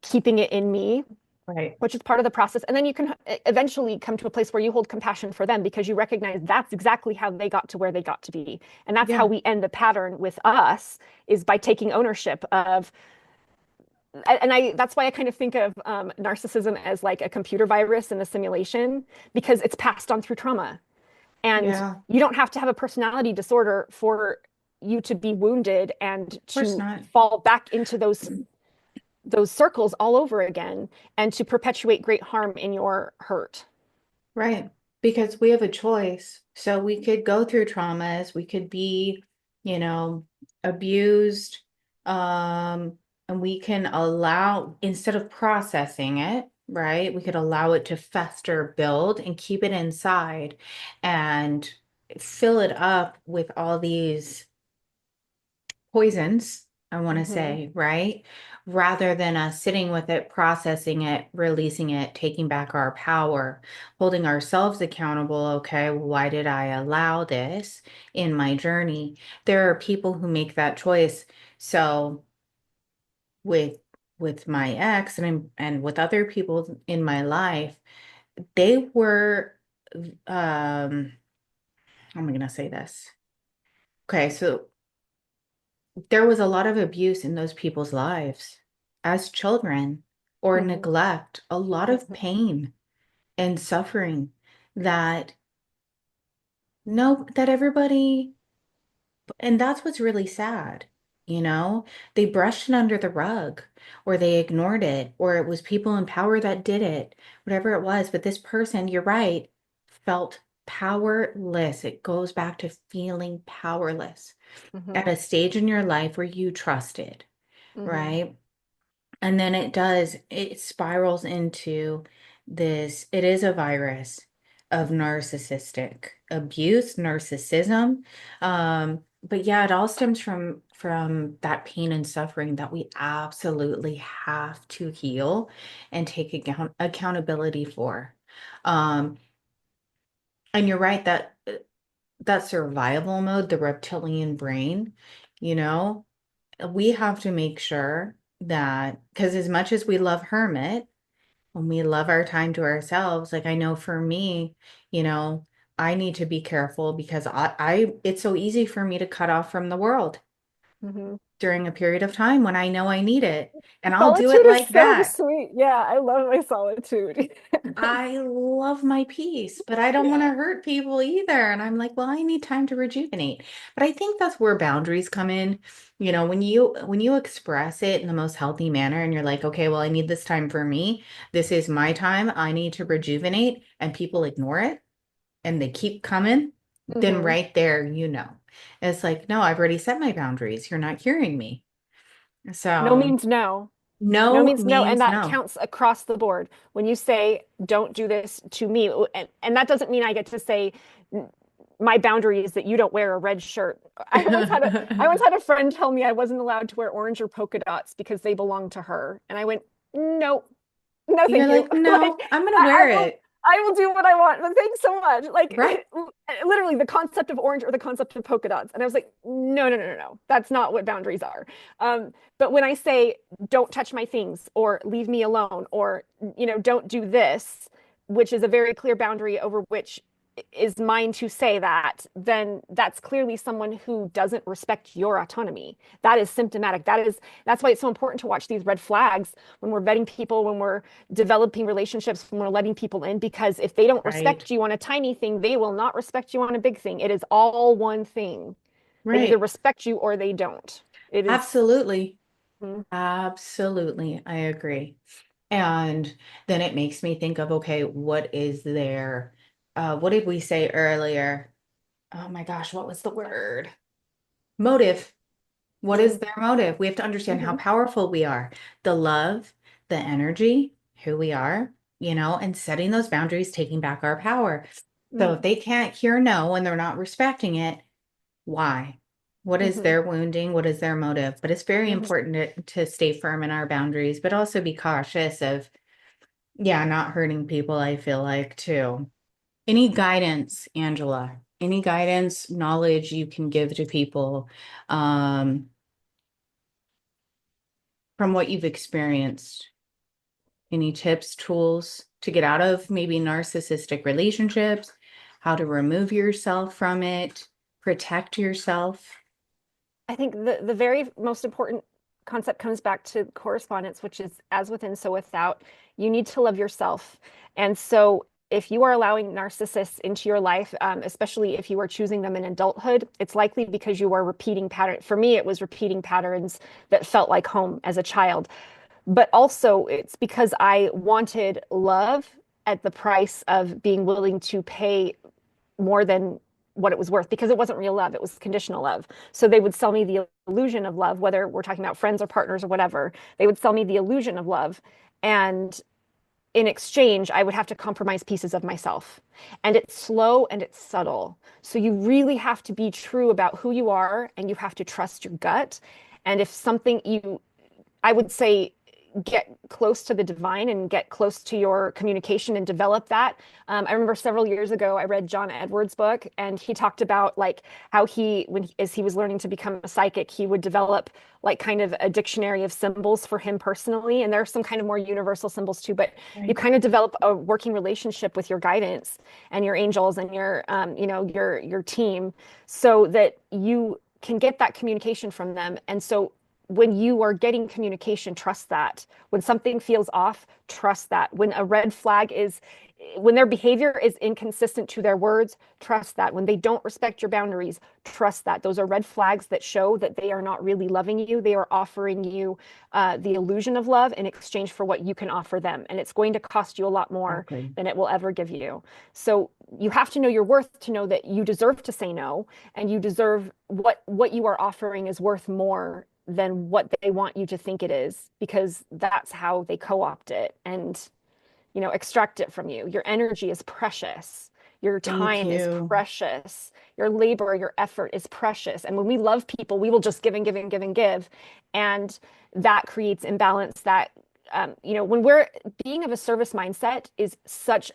Speaker 2: keeping it in me,
Speaker 1: Right.
Speaker 2: which is part of the process. And then you can eventually come to a place where you hold compassion for them, because you recognize that's exactly how they got to where they got to be. And that's how
Speaker 1: Yeah.
Speaker 2: we end the pattern with us, is by taking ownership of, and that's why I kind of think of narcissism as like a computer virus in the simulation, because it's passed on through trauma. And
Speaker 1: Yeah. Of
Speaker 2: you don't have to have a personality disorder for you to be wounded and
Speaker 1: course
Speaker 2: to
Speaker 1: not.
Speaker 2: fall back into those circles all over again, and to perpetuate great harm in your hurt.
Speaker 1: Right. Because we have a choice. So we could go through traumas, we could be, you know, abused, and we can allow, instead of processing it, right? We could allow it to fester, build, and keep it inside and fill it up with all these poisons, I want to
Speaker 2: Hmm.
Speaker 1: say, right? Rather than us sitting with it, processing it, releasing it, taking back our power, holding ourselves accountable. Okay, why did I allow this in my journey? There are people who make that choice. So with my ex and with other people in my life, they were how am I gonna say this? Okay, so there was a lot of abuse in those people's lives as children or
Speaker 2: Hmm.
Speaker 1: neglect, a lot of
Speaker 2: Hmm.
Speaker 1: pain and suffering that no, that everybody, and that's what's really sad, you know? They brushed it under the rug or they ignored it or it was people in power that did it, whatever it was. But this person, you're right, felt powerless. It goes back to feeling powerless
Speaker 2: Hmm.
Speaker 1: at a stage in your life where you trusted,
Speaker 2: Hmm.
Speaker 1: right? And then it spirals into this, it is a virus of narcissistic abuse, narcissism. But yeah, it all stems from that pain and suffering that we absolutely have to heal and take accountability for. Um, and you're right that that survival mode, the reptilian brain, you know, we have to make sure that because as much as we love hermit, when we love our time to ourselves, like I know for me, you know, I need to be careful because I it's so easy for me to cut off from the world
Speaker 2: Hmm.
Speaker 1: during a period of time when I know I need it. And I'll do it
Speaker 2: Solitude is
Speaker 1: like
Speaker 2: so
Speaker 1: that.
Speaker 2: sweet. Yeah, I love my solitude.
Speaker 1: I love my peace, but I don't want
Speaker 2: Yeah.
Speaker 1: to hurt people either. And I'm like, well, I need time to rejuvenate. But I think that's where boundaries come in. You know, when you express it in the most healthy manner and you're like, okay, well, I need this time for me. This is my time. I need to rejuvenate, and people ignore it and they keep coming, then
Speaker 2: Hmm.
Speaker 1: right there, you know. It's like, no, I've already set my boundaries. You're not hearing me.
Speaker 2: No
Speaker 1: So
Speaker 2: means no. No
Speaker 1: no
Speaker 2: means no, and
Speaker 1: means
Speaker 2: that
Speaker 1: no.
Speaker 2: counts across the board. When you say, don't do this to me, and that doesn't mean I get to say, my boundary is that you don't wear a red shirt. I once had a friend tell me I wasn't allowed to wear orange or polka dots because they belong to her. And I went, no, no,
Speaker 1: You're
Speaker 2: thank you.
Speaker 1: like,
Speaker 2: Like
Speaker 1: no, I'm gonna wear it.
Speaker 2: I will do what I want. But thanks so much. Like
Speaker 1: Right.
Speaker 2: literally the concept of orange or the concept of polka dots. And I was like, no, no, no, no, no. That's not what boundaries are. But when I say don't touch my things or leave me alone or don't do this, which is a very clear boundary over which is mine to say that, then that's clearly someone who doesn't respect your autonomy. That is symptomatic. That's why it's so important to watch these red flags when we're vetting people, when we're developing relationships, when we're letting people in, because if they don't
Speaker 1: Right.
Speaker 2: respect you on a tiny thing, they will not respect you on a big thing. It is all one thing. They either
Speaker 1: Right.
Speaker 2: respect you or they don't. It is.
Speaker 1: Absolutely.
Speaker 2: Mhm.
Speaker 1: Absolutely. I agree. And then it makes me think of, okay, what is their, what did we say earlier? Oh my gosh, what was the word? Motive. What is
Speaker 2: Mm.
Speaker 1: their motive? We have to understand how
Speaker 2: Mhm.
Speaker 1: powerful we are, the love, the energy, who we are, you know, and setting those boundaries, taking back our power. So if
Speaker 2: Mm.
Speaker 1: they can't hear no and they're not respecting it, why? What is
Speaker 2: Mhm.
Speaker 1: their wounding? What is their motive? But it's very
Speaker 2: Mhm.
Speaker 1: important to stay firm in our boundaries, but also be cautious of, yeah, not hurting people, I feel like too. Any guidance, Angela? Any guidance, knowledge you can give to people from what you've experienced? Any tips, tools to get out of maybe narcissistic relationships, how to remove yourself from it, protect yourself?
Speaker 2: I think the very most important concept comes back to correspondence, which is as within, so without. You need to love yourself. And so if you are allowing narcissists into your life, especially if you are choosing them in adulthood, it's likely because you are repeating patterns. For me, it was repeating patterns that felt like home as a child. But also, it's because I wanted love at the price of being willing to pay more than what it was worth because it wasn't real love. It was conditional love. So they would sell me the illusion of love, whether we're talking about friends or partners or whatever. They would sell me the illusion of love. And in exchange, I would have to compromise pieces of myself. And it's slow and it's subtle. So you really have to be true about who you are and you have to trust your gut. And if something you, I would say, get close to the divine and get close to your communication and develop that. I remember several years ago, I read John Edwards' book, and he talked about like how as he was learning to become a psychic, he would develop like kind of a dictionary of symbols for him personally. And there are some kind of more universal symbols too, but you
Speaker 1: Right.
Speaker 2: kind of develop a working relationship with your guidance and your angels and your, your team, so that you can get that communication from them. And so when you are getting communication, trust that. When something feels off, trust that. When a red flag is, when their behavior is inconsistent to their words, trust that. When they don't respect your boundaries, trust that. Those are red flags that show that they are not really loving you. They are offering you the illusion of love in exchange for what you can offer them. And it's going to cost you a lot more
Speaker 1: Exactly.
Speaker 2: than it will ever give you. So you have to know your worth to know that you deserve to say no, and you deserve what you are offering is worth more than what they want you to think it is, because that's how they co-opt it and extract it from you. Your energy is precious. Your
Speaker 1: Thank
Speaker 2: time is
Speaker 1: you.
Speaker 2: precious. Your labor, your effort is precious. And when we love people, we will just give and give and give and give. And that creates imbalance that, when we're being of a service mindset is such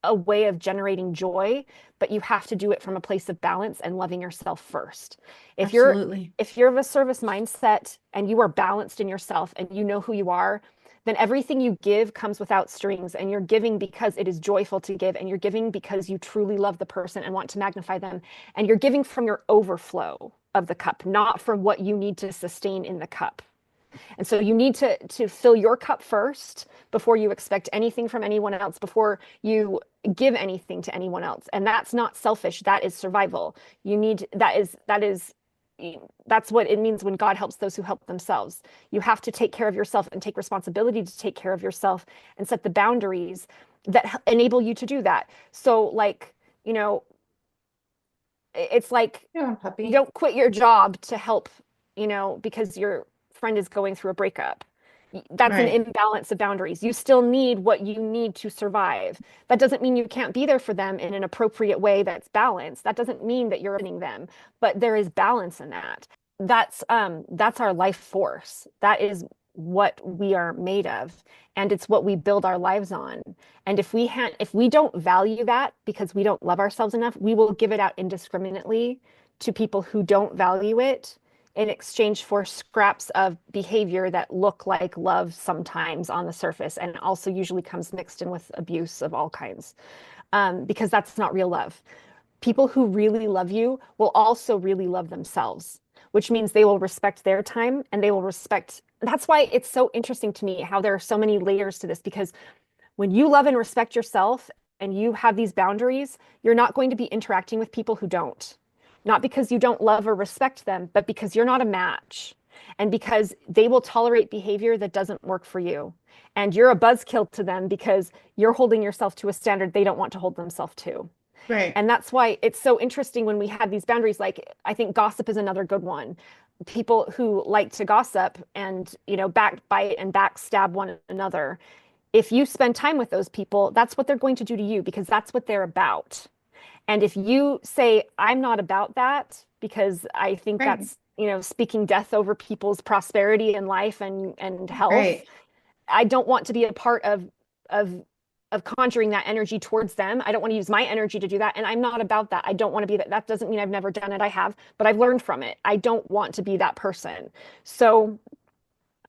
Speaker 2: a way of generating joy, but you have to do it from a place of balance and loving yourself first. If you're
Speaker 1: Absolutely.
Speaker 2: if you're of a service mindset and you are balanced in yourself and you know who you are, then everything you give comes without strings, and you're giving because it is joyful to give, and you're giving because you truly love the person and want to magnify them, and you're giving from your overflow of the cup, not from what you need to sustain in the cup. And so you need to fill your cup first before you expect anything from anyone else, before you give anything to anyone else. And that's not selfish, that is survival. You need that is that's what it means when God helps those who help themselves. You have to take care of yourself and take responsibility to take care of yourself and set the boundaries that enable you to do that. So like, you know, it's like
Speaker 1: Yeah,
Speaker 2: you
Speaker 1: puppy.
Speaker 2: don't quit your job to help, because your friend is going through a breakup. That's an
Speaker 1: Right.
Speaker 2: imbalance of boundaries. You still need what you need to survive. That doesn't mean you can't be there for them in an appropriate way that's balanced. That doesn't mean that you're abandoning them, but there is balance in that. That's our life force. That is what we are made of, and it's what we build our lives on. And if we don't value that because we don't love ourselves enough, we will give it out indiscriminately to people who don't value it in exchange for scraps of behavior that look like love sometimes on the surface, and also usually comes mixed in with abuse of all kinds, because that's not real love. People who really love you will also really love themselves, which means they will respect their time and they will respect. That's why it's so interesting to me how there are so many layers to this, because when you love and respect yourself and you have these boundaries, you're not going to be interacting with people who don't. Not because you don't love or respect them, but because you're not a match, and because they will tolerate behavior that doesn't work for you. And you're a buzzkill to them because you're holding yourself to a standard they don't want to hold themselves to.
Speaker 1: Right.
Speaker 2: And that's why it's so interesting when we have these boundaries. Like, I think gossip is another good one. People who like to gossip and, backbite and backstab one another, if you spend time with those people, that's what they're going to do to you, because that's what they're about. And if you say, I'm not about that, because I think
Speaker 1: Right.
Speaker 2: that's, speaking death over people's prosperity in life and health,
Speaker 1: Right.
Speaker 2: I don't want to be a part of of conjuring that energy towards them. I don't want to use my energy to do that. And I'm not about that. I don't want to be that. That doesn't mean I've never done it. I have, but I've learned from it. I don't want to be that person. So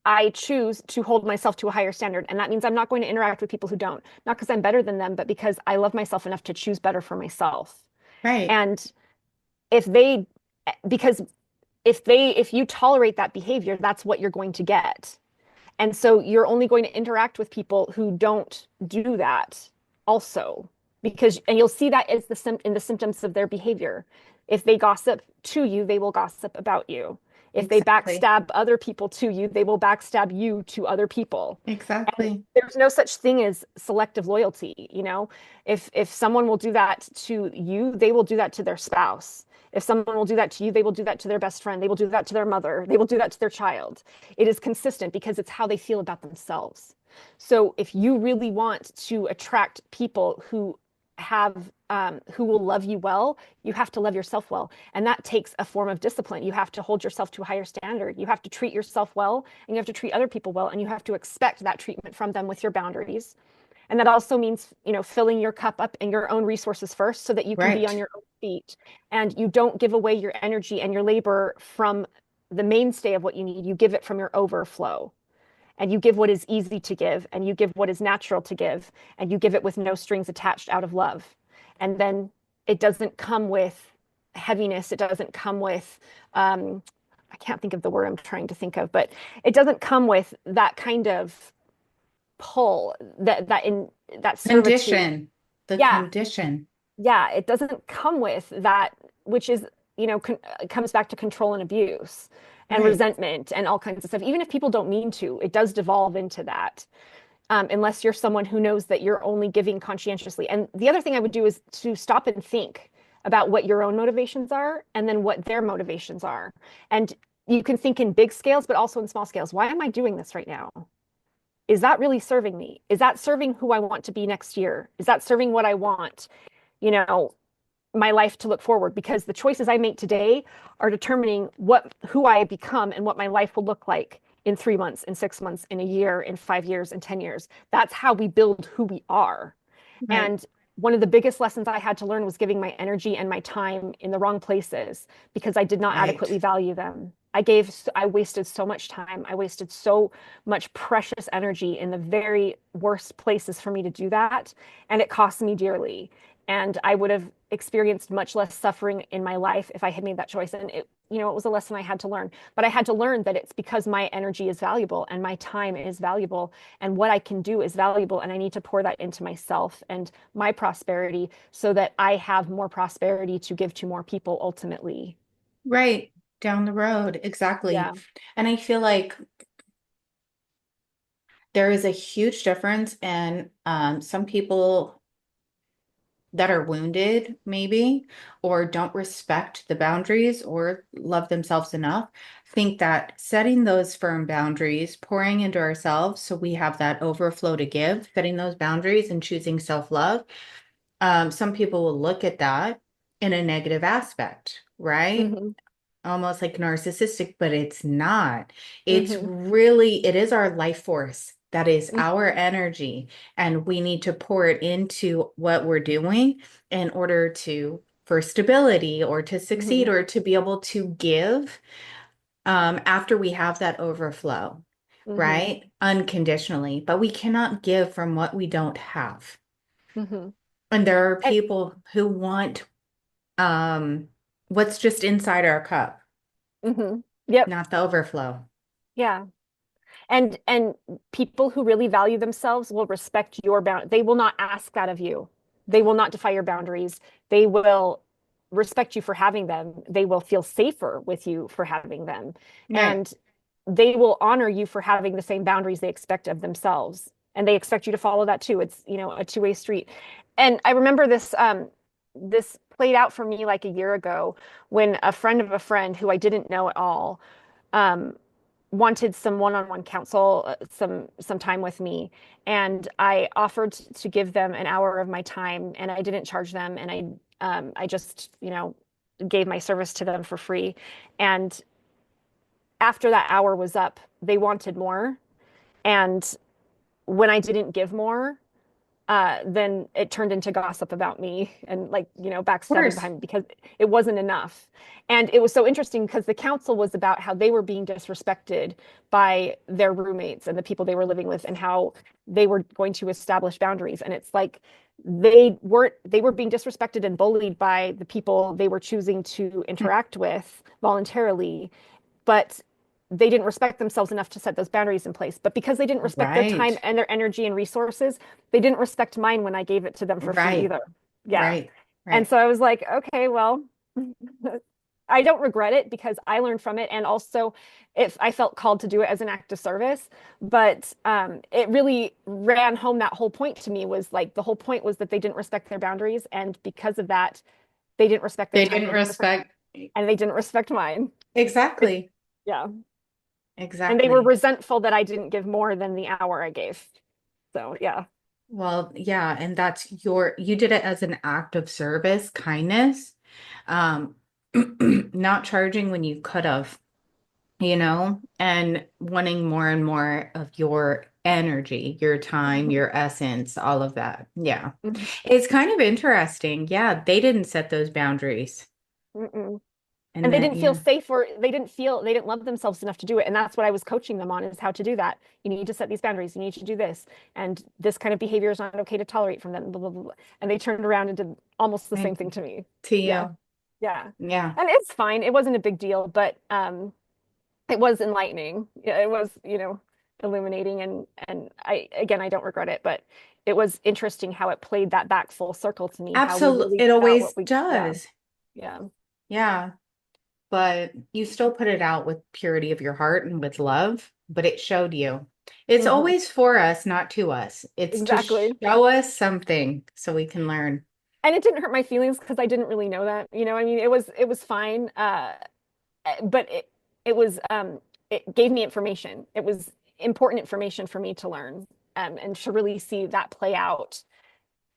Speaker 2: I choose to hold myself to a higher standard. And that means I'm not going to interact with people who don't, not because I'm better than them, but because I love myself enough to choose better for myself.
Speaker 1: Right.
Speaker 2: And if they, because if you tolerate that behavior, that's what you're going to get. And so you're only going to interact with people who don't do that also, because, and you'll see that as in the symptoms of their behavior. If they gossip to you, they will gossip about you. If they
Speaker 1: Exactly.
Speaker 2: backstab other people to you, they will backstab you to other people. And
Speaker 1: Exactly.
Speaker 2: there's no such thing as selective loyalty, If someone will do that to you, they will do that to their spouse. If someone will do that to you, they will do that to their best friend. They will do that to their mother. They will do that to their child. It is consistent because it's how they feel about themselves. So if you really want to attract people who have who will love you well, you have to love yourself well. And that takes a form of discipline. You have to hold yourself to a higher standard. You have to treat yourself well, and you have to treat other people well, and you have to expect that treatment from them with your boundaries. And that also means, filling your cup up in your own resources first so that you can be on
Speaker 1: Right.
Speaker 2: your own feet. And you don't give away your energy and your labor from the mainstay of what you need. You give it from your overflow. And you give what is easy to give, and you give what is natural to give, and you give it with no strings attached out of love. And then it doesn't come with heaviness. It doesn't come with, I can't think of the word I'm trying to think of, but it doesn't come with that kind of pull, that servitude.
Speaker 1: Condition. The
Speaker 2: Yeah,
Speaker 1: condition.
Speaker 2: yeah, it doesn't come with that, which is, it comes back to control and abuse and
Speaker 1: Right.
Speaker 2: resentment and all kinds of stuff. Even if people don't mean to, it does devolve into that. Unless you're someone who knows that you're only giving conscientiously. And the other thing I would do is to stop and think about what your own motivations are and then what their motivations are. And you can think in big scales, but also in small scales. Why am I doing this right now? Is that really serving me? Is that serving who I want to be next year? Is that serving what I want, you know, my life to look forward? Because the choices I make today are determining who I become and what my life will look like in 3 months, in 6 months, in a year, in 5 years, in 10 years. That's how we build who we are.
Speaker 1: Right.
Speaker 2: And one of the biggest lessons I had to learn was giving my energy and my time in the wrong places because I did not
Speaker 1: Right.
Speaker 2: adequately value them. I wasted so much time. I wasted so much precious energy in the very worst places for me to do that. And it cost me dearly. And I would have experienced much less suffering in my life if I had made that choice. And it was a lesson I had to learn. But I had to learn that it's because my energy is valuable and my time is valuable and what I can do is valuable. And I need to pour that into myself and my prosperity so that I have more prosperity to give to more people ultimately.
Speaker 1: Right. Down the road. Exactly.
Speaker 2: Yeah.
Speaker 1: And I feel like there is a huge difference in some people that are wounded, maybe, or don't respect the boundaries or love themselves enough, think that setting those firm boundaries, pouring into ourselves so we have that overflow to give, setting those boundaries and choosing self-love. Some people will look at that in a negative aspect, right?
Speaker 2: Hmm.
Speaker 1: Almost like narcissistic, but it's not. It's
Speaker 2: Hmm.
Speaker 1: really, it is our life force. That is our energy. And we need to pour it into what we're doing in order for stability or to succeed
Speaker 2: Hmm.
Speaker 1: or to be able to give after we have that overflow,
Speaker 2: Hmm.
Speaker 1: right? Unconditionally. But we cannot give from what we don't have.
Speaker 2: Hmm.
Speaker 1: And there are
Speaker 2: And
Speaker 1: people who want what's just inside our cup,
Speaker 2: hmm. Yep.
Speaker 1: not the overflow.
Speaker 2: Yeah. And people who really value themselves will respect your bound. They will not ask that of you. They will not defy your boundaries. They will respect you for having them. They will feel safer with you for having them.
Speaker 1: Right.
Speaker 2: And they will honor you for having the same boundaries they expect of themselves. And they expect you to follow that too. It's, a two-way street. And I remember this played out for me like a year ago when a friend of a friend who I didn't know at all um, wanted some one-on-one counsel, some time with me, and I offered to give them an hour of my time, and I didn't charge them, and I just gave my service to them for free. And after that hour was up, they wanted more, and when I didn't give more, then it turned into gossip about me and like,
Speaker 1: Of
Speaker 2: backstabbing
Speaker 1: course.
Speaker 2: behind me because it wasn't enough. And it was so interesting because the council was about how they were being disrespected by their roommates and the people they were living with and how they were going to establish boundaries. And it's like they were being disrespected and bullied by the people they were choosing to interact with voluntarily, but they didn't respect themselves enough to set those boundaries in place. But because they didn't respect their time
Speaker 1: Right.
Speaker 2: and their energy and resources, they didn't respect mine when I gave it to them for free
Speaker 1: Right.
Speaker 2: either. Yeah.
Speaker 1: Right.
Speaker 2: And
Speaker 1: Right.
Speaker 2: so I was like, okay, well, I don't regret it because I learned from it. And also, if I felt called to do it as an act of service, but it really ran home that whole point to me was like the whole point was that they didn't respect their boundaries. And because of that, they didn't respect their
Speaker 1: They
Speaker 2: time,
Speaker 1: didn't
Speaker 2: they didn't respect,
Speaker 1: respect.
Speaker 2: and they didn't respect mine. It,
Speaker 1: Exactly.
Speaker 2: yeah. And they were
Speaker 1: Exactly.
Speaker 2: resentful that I didn't give more than the hour I gave. So, yeah.
Speaker 1: Well, yeah, and you did it as an act of service, kindness, um, not charging when you could have, and wanting more and more of your energy, your time,
Speaker 2: Mhm.
Speaker 1: your essence, all of that. Yeah.
Speaker 2: Mhm.
Speaker 1: It's kind of interesting. Yeah, they didn't set those boundaries.
Speaker 2: Mm-mm.
Speaker 1: And
Speaker 2: And they
Speaker 1: then,
Speaker 2: didn't feel
Speaker 1: yeah,
Speaker 2: safe or they didn't love themselves enough to do it. And that's what I was coaching them on is how to do that. You need to set these boundaries. You need to do this. And this kind of behavior is not okay to tolerate from them. Blah, blah, blah, blah. And they turned around and did almost the same
Speaker 1: and
Speaker 2: thing to me.
Speaker 1: to
Speaker 2: Yeah.
Speaker 1: you.
Speaker 2: Yeah.
Speaker 1: Yeah,
Speaker 2: And it's fine. It wasn't a big deal, but it was enlightening. Yeah, it was, illuminating and I don't regret it, but it was interesting how it played that back full circle to me, how we
Speaker 1: absolutely.
Speaker 2: really
Speaker 1: It
Speaker 2: put out
Speaker 1: always
Speaker 2: what we, yeah.
Speaker 1: does.
Speaker 2: Yeah.
Speaker 1: Yeah. But you still put it out with purity of your heart and with love, but it showed you. It's
Speaker 2: Hmm.
Speaker 1: always for us, not to us. It's to
Speaker 2: Exactly.
Speaker 1: show us something so we can learn.
Speaker 2: And it didn't hurt my feelings because I didn't really know that. I mean, it was fine. But it gave me information. It was important information for me to learn, and to really see that play out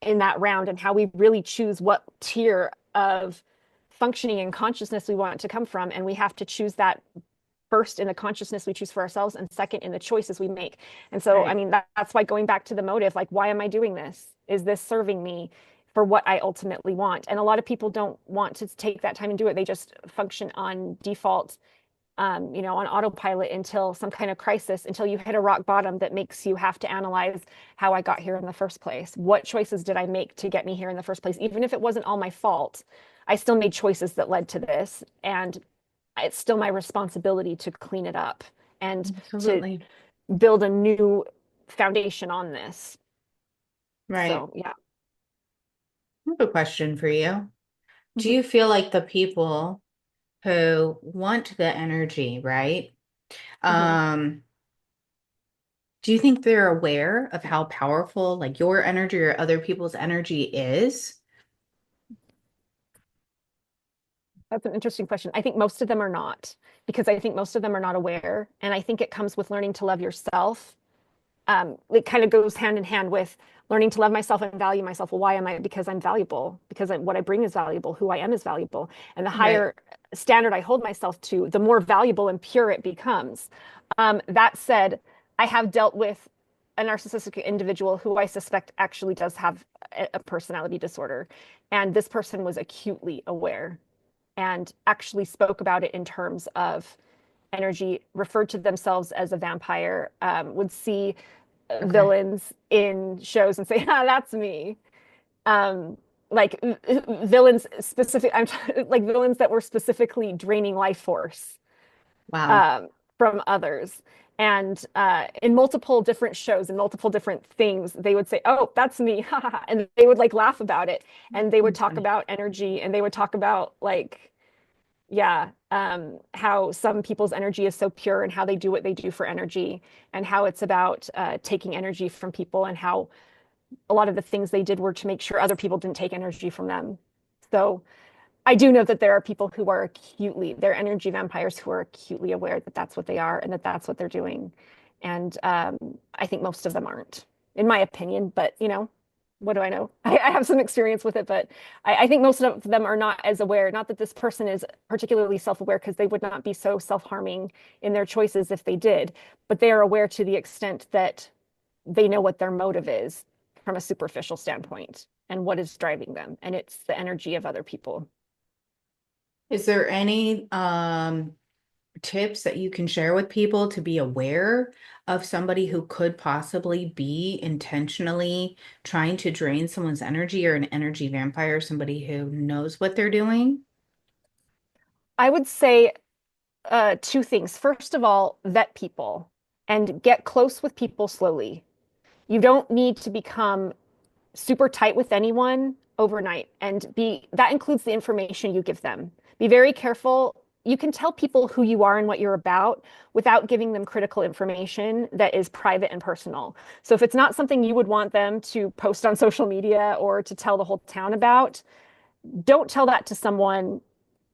Speaker 2: in that round and how we really choose what tier of functioning and consciousness we want to come from. And we have to choose that first in the consciousness we choose for ourselves and second in the choices we make. And so, I
Speaker 1: Right.
Speaker 2: mean, that's why going back to the motive, like, why am I doing this? Is this serving me for what I ultimately want? And a lot of people don't want to take that time and do it. They just function on default, on autopilot until some kind of crisis, until you hit a rock bottom that makes you have to analyze how I got here in the first place. What choices did I make to get me here in the first place? Even if it wasn't all my fault, I still made choices that led to this. And it's still my responsibility to clean it up and to
Speaker 1: Absolutely.
Speaker 2: build a new foundation on this.
Speaker 1: Right.
Speaker 2: So, yeah.
Speaker 1: I have a question for you. Do
Speaker 2: Mhm.
Speaker 1: you feel like the people who want the energy, right?
Speaker 2: Mhm.
Speaker 1: Um, do you think they're aware of how powerful like your energy or other people's energy is?
Speaker 2: That's an interesting question. I think most of them are not, because I think most of them are not aware. And I think it comes with learning to love yourself. It kind of goes hand in hand with learning to love myself and value myself. Well, why am I? Because I'm valuable, because what I bring is valuable, who I am is valuable. And the
Speaker 1: Right.
Speaker 2: higher standard I hold myself to, the more valuable and pure it becomes. That said, I have dealt with a narcissistic individual who I suspect actually does have a personality disorder. And this person was acutely aware and actually spoke about it in terms of energy, referred to themselves as a vampire, would see
Speaker 1: Okay.
Speaker 2: villains in shows and say, "Ah, that's me." Um, like villains specific, like villains that were specifically draining life force,
Speaker 1: Wow.
Speaker 2: um, from others. And in multiple different shows and multiple different things, they would say, "Oh, that's me," and they would like laugh about it, and they would
Speaker 1: That's
Speaker 2: talk
Speaker 1: funny.
Speaker 2: about energy, and they would talk about like, yeah, how some people's energy is so pure and how they do what they do for energy, and how it's about taking energy from people, and how a lot of the things they did were to make sure other people didn't take energy from them. So I do know that there are people who are they're energy vampires who are acutely aware that that's what they are and that that's what they're doing. And I think most of them aren't, in my opinion. But, what do I know? I have some experience with it, but I think most of them are not as aware. Not that this person is particularly self-aware, because they would not be so self-harming in their choices if they did, but they are aware to the extent that they know what their motive is from a superficial standpoint and what is driving them. And it's the energy of other people.
Speaker 1: Is there any tips that you can share with people to be aware of somebody who could possibly be intentionally trying to drain someone's energy or an energy vampire, somebody who knows what they're doing?
Speaker 2: I would say two things. First of all, vet people and get close with people slowly. You don't need to become super tight with anyone overnight, and that includes the information you give them. Be very careful. You can tell people who you are and what you're about without giving them critical information that is private and personal. So if it's not something you would want them to post on social media or to tell the whole town about, don't tell that to someone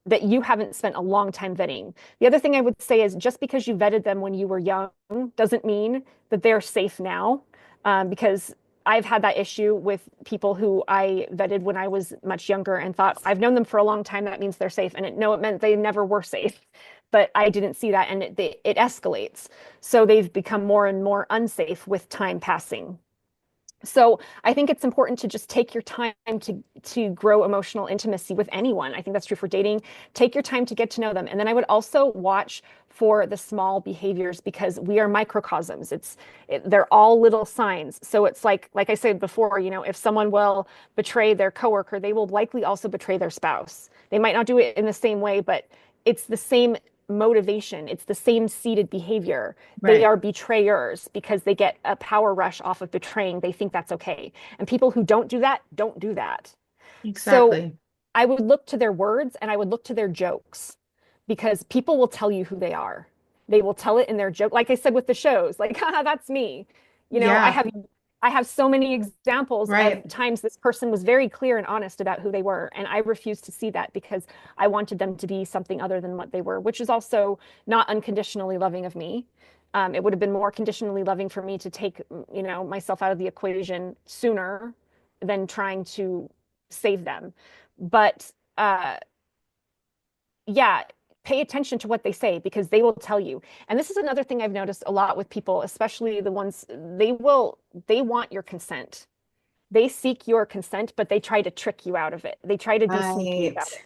Speaker 2: that you haven't spent a long time vetting. The other thing I would say is, just because you vetted them when you were young doesn't mean that they're safe now. Because I've had that issue with people who I vetted when I was much younger and thought I've known them for a long time. That means they're safe. And it meant they never were safe. But I didn't see that, and it escalates. So they've become more and more unsafe with time passing. So I think it's important to just take your time to grow emotional intimacy with anyone. I think that's true for dating. Take your time to get to know them. And then I would also watch for the small behaviors because we are microcosms. They're all little signs. So it's like I said before, if someone will betray their coworker, they will likely also betray their spouse. They might not do it in the same way, but it's the same motivation. It's the same seeded behavior. They
Speaker 1: Right.
Speaker 2: are betrayers because they get a power rush off of betraying. They think that's okay. And people who don't do that, don't do that. So
Speaker 1: Exactly.
Speaker 2: I would look to their words and I would look to their jokes because people will tell you who they are. They will tell it in their joke. Like I said with the shows, like, haha, that's me. You know, I
Speaker 1: Yeah.
Speaker 2: have I have so many examples of
Speaker 1: Right.
Speaker 2: times this person was very clear and honest about who they were, and I refused to see that because I wanted them to be something other than what they were, which is also not unconditionally loving of me. It would have been more conditionally loving for me to take, myself out of the equation sooner than trying to save them. But yeah, pay attention to what they say because they will tell you. And this is another thing I've noticed a lot with people, especially the ones they want your consent. They seek your consent, but they try to trick you out of it. They try to be sneaky
Speaker 1: Right.
Speaker 2: about it.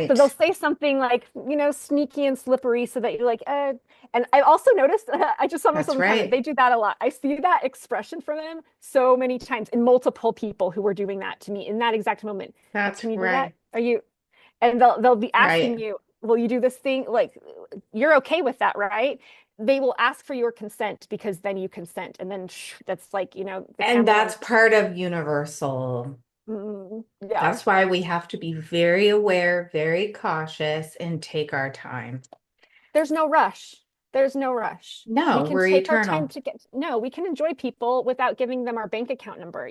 Speaker 2: So they'll
Speaker 1: Right.
Speaker 2: say something like, sneaky and slippery so that you're like, And I've also noticed, I just saw
Speaker 1: That's
Speaker 2: myself in comment,
Speaker 1: right.
Speaker 2: they do that a lot. I see that expression from them so many times in multiple people who were doing that to me in that exact moment.
Speaker 1: That's
Speaker 2: Can you do that?
Speaker 1: right.
Speaker 2: Are you? And they'll be asking
Speaker 1: Right.
Speaker 2: you, will you do this thing? Like, you're okay with that, right? They will ask for your consent because then you consent. And then that's like, the
Speaker 1: And
Speaker 2: camera
Speaker 1: that's
Speaker 2: on.
Speaker 1: part of universal.
Speaker 2: Yeah.
Speaker 1: That's why we have to be very aware, very cautious, and take our time.
Speaker 2: There's no rush. There's no rush. We
Speaker 1: No,
Speaker 2: can
Speaker 1: we're
Speaker 2: take our time
Speaker 1: eternal.
Speaker 2: to get, no, we can enjoy people without giving them our bank account number,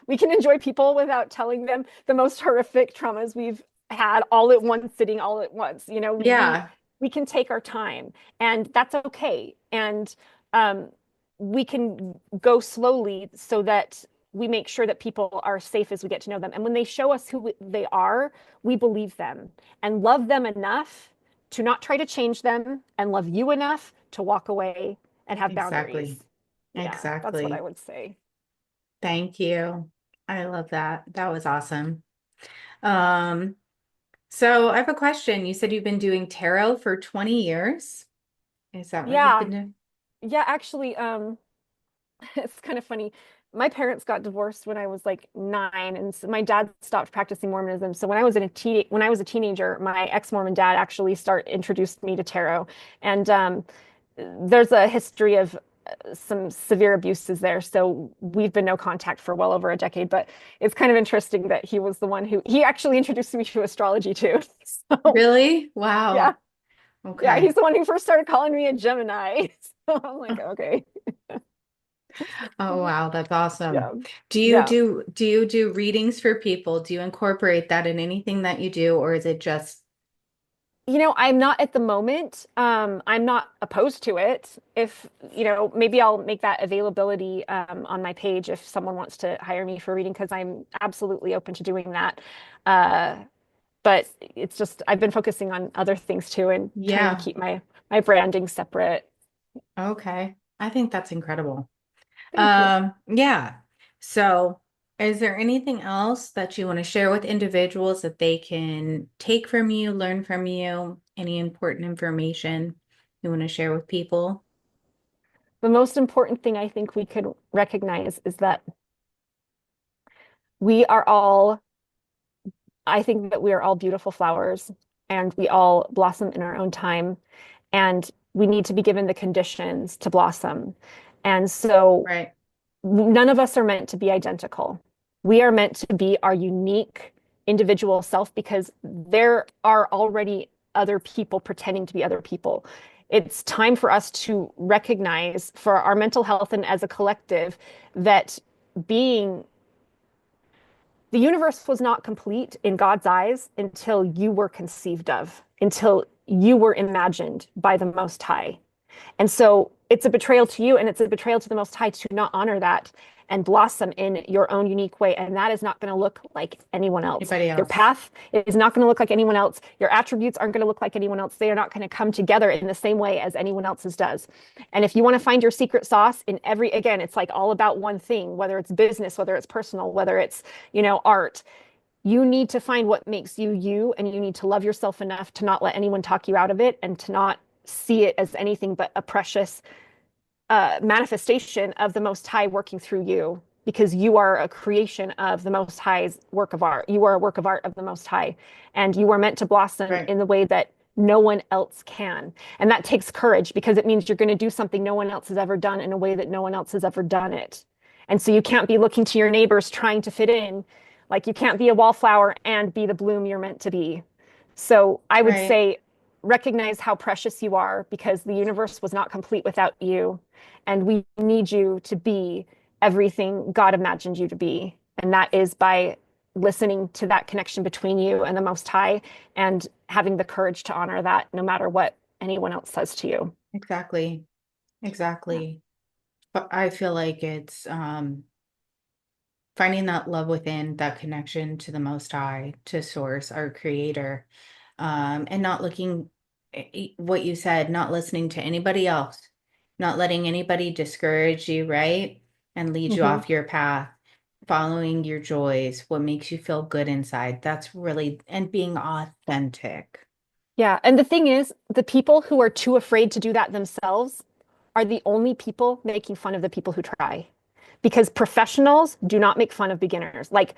Speaker 2: We can enjoy people without telling them the most horrific traumas we've had all at once, sitting all at once.
Speaker 1: Yeah,
Speaker 2: We can take our time and that's okay. And um, we can go slowly so that we make sure that people are safe as we get to know them. And when they show us who they are, we believe them and love them enough to not try to change them and love you enough to walk away and have
Speaker 1: exactly.
Speaker 2: boundaries. Yeah, that's what I
Speaker 1: Exactly.
Speaker 2: would say.
Speaker 1: Thank you. I love that. That was awesome. Um, so I have a question. You said you've been doing tarot for 20 years. Is that what you've
Speaker 2: Yeah,
Speaker 1: been doing?
Speaker 2: yeah, actually, it's kind of funny. My parents got divorced when I was like 9, and so my dad stopped practicing Mormonism. So when I was a teenager, my ex-Mormon dad actually introduced me to tarot, and there's a history of some severe abuses there. So we've been no contact for well over a decade. But it's kind of interesting that he was the one who he actually introduced me to astrology too. So
Speaker 1: Really?
Speaker 2: yeah,
Speaker 1: Wow.
Speaker 2: yeah,
Speaker 1: Okay.
Speaker 2: he's the one who first started calling me a Gemini. So I'm like, okay,
Speaker 1: Oh, wow, that's awesome.
Speaker 2: yeah, yeah.
Speaker 1: Do you do readings for people? Do you incorporate that in anything that you do, or is it just
Speaker 2: I'm not at the moment. I'm not opposed to it. If, maybe I'll make that availability on my page if someone wants to hire me for reading, because I'm absolutely open to doing that. Uh, but it's just I've been focusing on other things too and trying to
Speaker 1: yeah,
Speaker 2: keep my branding separate.
Speaker 1: okay. I think that's incredible.
Speaker 2: Thank you.
Speaker 1: Yeah. So, is there anything else that you want to share with individuals that they can take from you, learn from you? Any important information you want to share with people?
Speaker 2: The most important thing I think we could recognize is that we are all I think that we are all beautiful flowers and we all blossom in our own time. And we need to be given the conditions to blossom. And so
Speaker 1: Right.
Speaker 2: none of us are meant to be identical. We are meant to be our unique individual self because there are already other people pretending to be other people. It's time for us to recognize for our mental health and as a collective that being the universe was not complete in God's eyes until you were conceived of, until you were imagined by the Most High. And so it's a betrayal to you and it's a betrayal to the Most High to not honor that and blossom in your own unique way. And that is not going to look like anyone else.
Speaker 1: Anybody
Speaker 2: Your
Speaker 1: else?
Speaker 2: path is not going to look like anyone else. Your attributes aren't going to look like anyone else. They are not going to come together in the same way as anyone else's does. And if you want to find your secret sauce in every, again, it's like all about one thing, whether it's business, whether it's personal, whether it's, art. You need to find what makes you you, and you need to love yourself enough to not let anyone talk you out of it and to not see it as anything but a precious manifestation of the Most High working through you, because you are a creation of the Most High's work of art. You are a work of art of the Most High, and you are meant to blossom
Speaker 1: Right.
Speaker 2: in the way that no one else can. And that takes courage, because it means you're going to do something no one else has ever done in a way that no one else has ever done it. And so you can't be looking to your neighbors trying to fit in. Like, you can't be a wallflower and be the bloom you're meant to be. So I would
Speaker 1: Right.
Speaker 2: say recognize how precious you are, because the universe was not complete without you. And we need you to be everything God imagined you to be. And that is by listening to that connection between you and the Most High, and having the courage to honor that no matter what anyone else says to you.
Speaker 1: Exactly.
Speaker 2: Yeah.
Speaker 1: Exactly. But I feel like it's finding that love within, that connection to the Most High, to Source, our Creator, and not looking, what you said, not listening to anybody else, not letting anybody discourage you, right? And lead you
Speaker 2: Mhm.
Speaker 1: off your path, following your joys, what makes you feel good inside. That's really, and being authentic.
Speaker 2: Yeah. And the thing is, the people who are too afraid to do that themselves are the only people making fun of the people who try. Because professionals do not make fun of beginners. Like,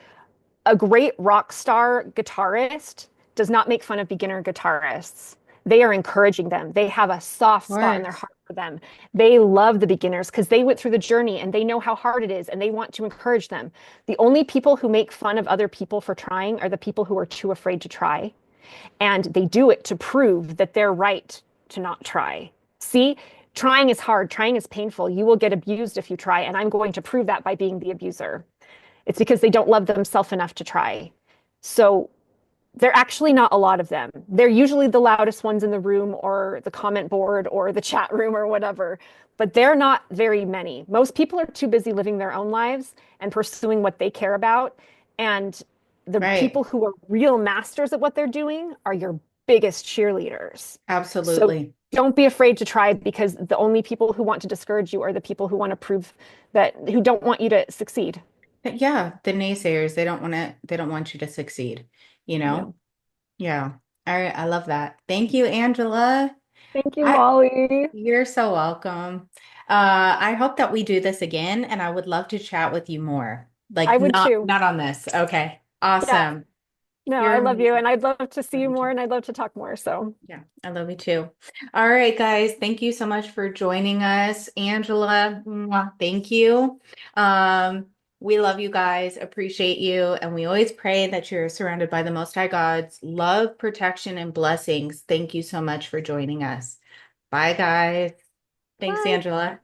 Speaker 2: a great rock star guitarist does not make fun of beginner guitarists. They are encouraging them. They have a soft
Speaker 1: Of
Speaker 2: spot in their
Speaker 1: course.
Speaker 2: heart for them. They love the beginners because they went through the journey and they know how hard it is, and they want to encourage them. The only people who make fun of other people for trying are the people who are too afraid to try. And they do it to prove that they're right to not try. See, trying is hard, trying is painful. You will get abused if you try, and I'm going to prove that by being the abuser. It's because they don't love themselves enough to try. So they're actually not a lot of them. They're usually the loudest ones in the room or the comment board or the chat room or whatever, but they're not very many. Most people are too busy living their own lives and pursuing what they care about. And the
Speaker 1: Right.
Speaker 2: people who are real masters at what they're doing are your biggest cheerleaders. So
Speaker 1: Absolutely.
Speaker 2: don't be afraid to try, because the only people who want to discourage you are the people who want to prove that, who don't want you to succeed.
Speaker 1: But yeah, the naysayers, they don't want you to succeed, you
Speaker 2: Yeah.
Speaker 1: know? Yeah. All right. I love that. Thank you, Angela.
Speaker 2: Thank you,
Speaker 1: I,
Speaker 2: Molly.
Speaker 1: you're so welcome. I hope that we do this again, and I would love to chat with you more.
Speaker 2: I
Speaker 1: Like
Speaker 2: would too.
Speaker 1: not on this. Okay.
Speaker 2: Yeah.
Speaker 1: Awesome.
Speaker 2: No,
Speaker 1: You're
Speaker 2: I love you,
Speaker 1: amazing.
Speaker 2: and I'd love to see
Speaker 1: Love
Speaker 2: you
Speaker 1: you
Speaker 2: more,
Speaker 1: too.
Speaker 2: and I'd love to talk more. So
Speaker 1: Yeah, I love you too. All right, guys. Thank you so much for joining us. Angela, mwah, thank you. Um, we love you guys, appreciate you, and we always pray that you're surrounded by the Most High God's love, protection, and blessings. Thank you so much for joining us. Bye, guys. Thanks,
Speaker 2: bye.
Speaker 1: Angela.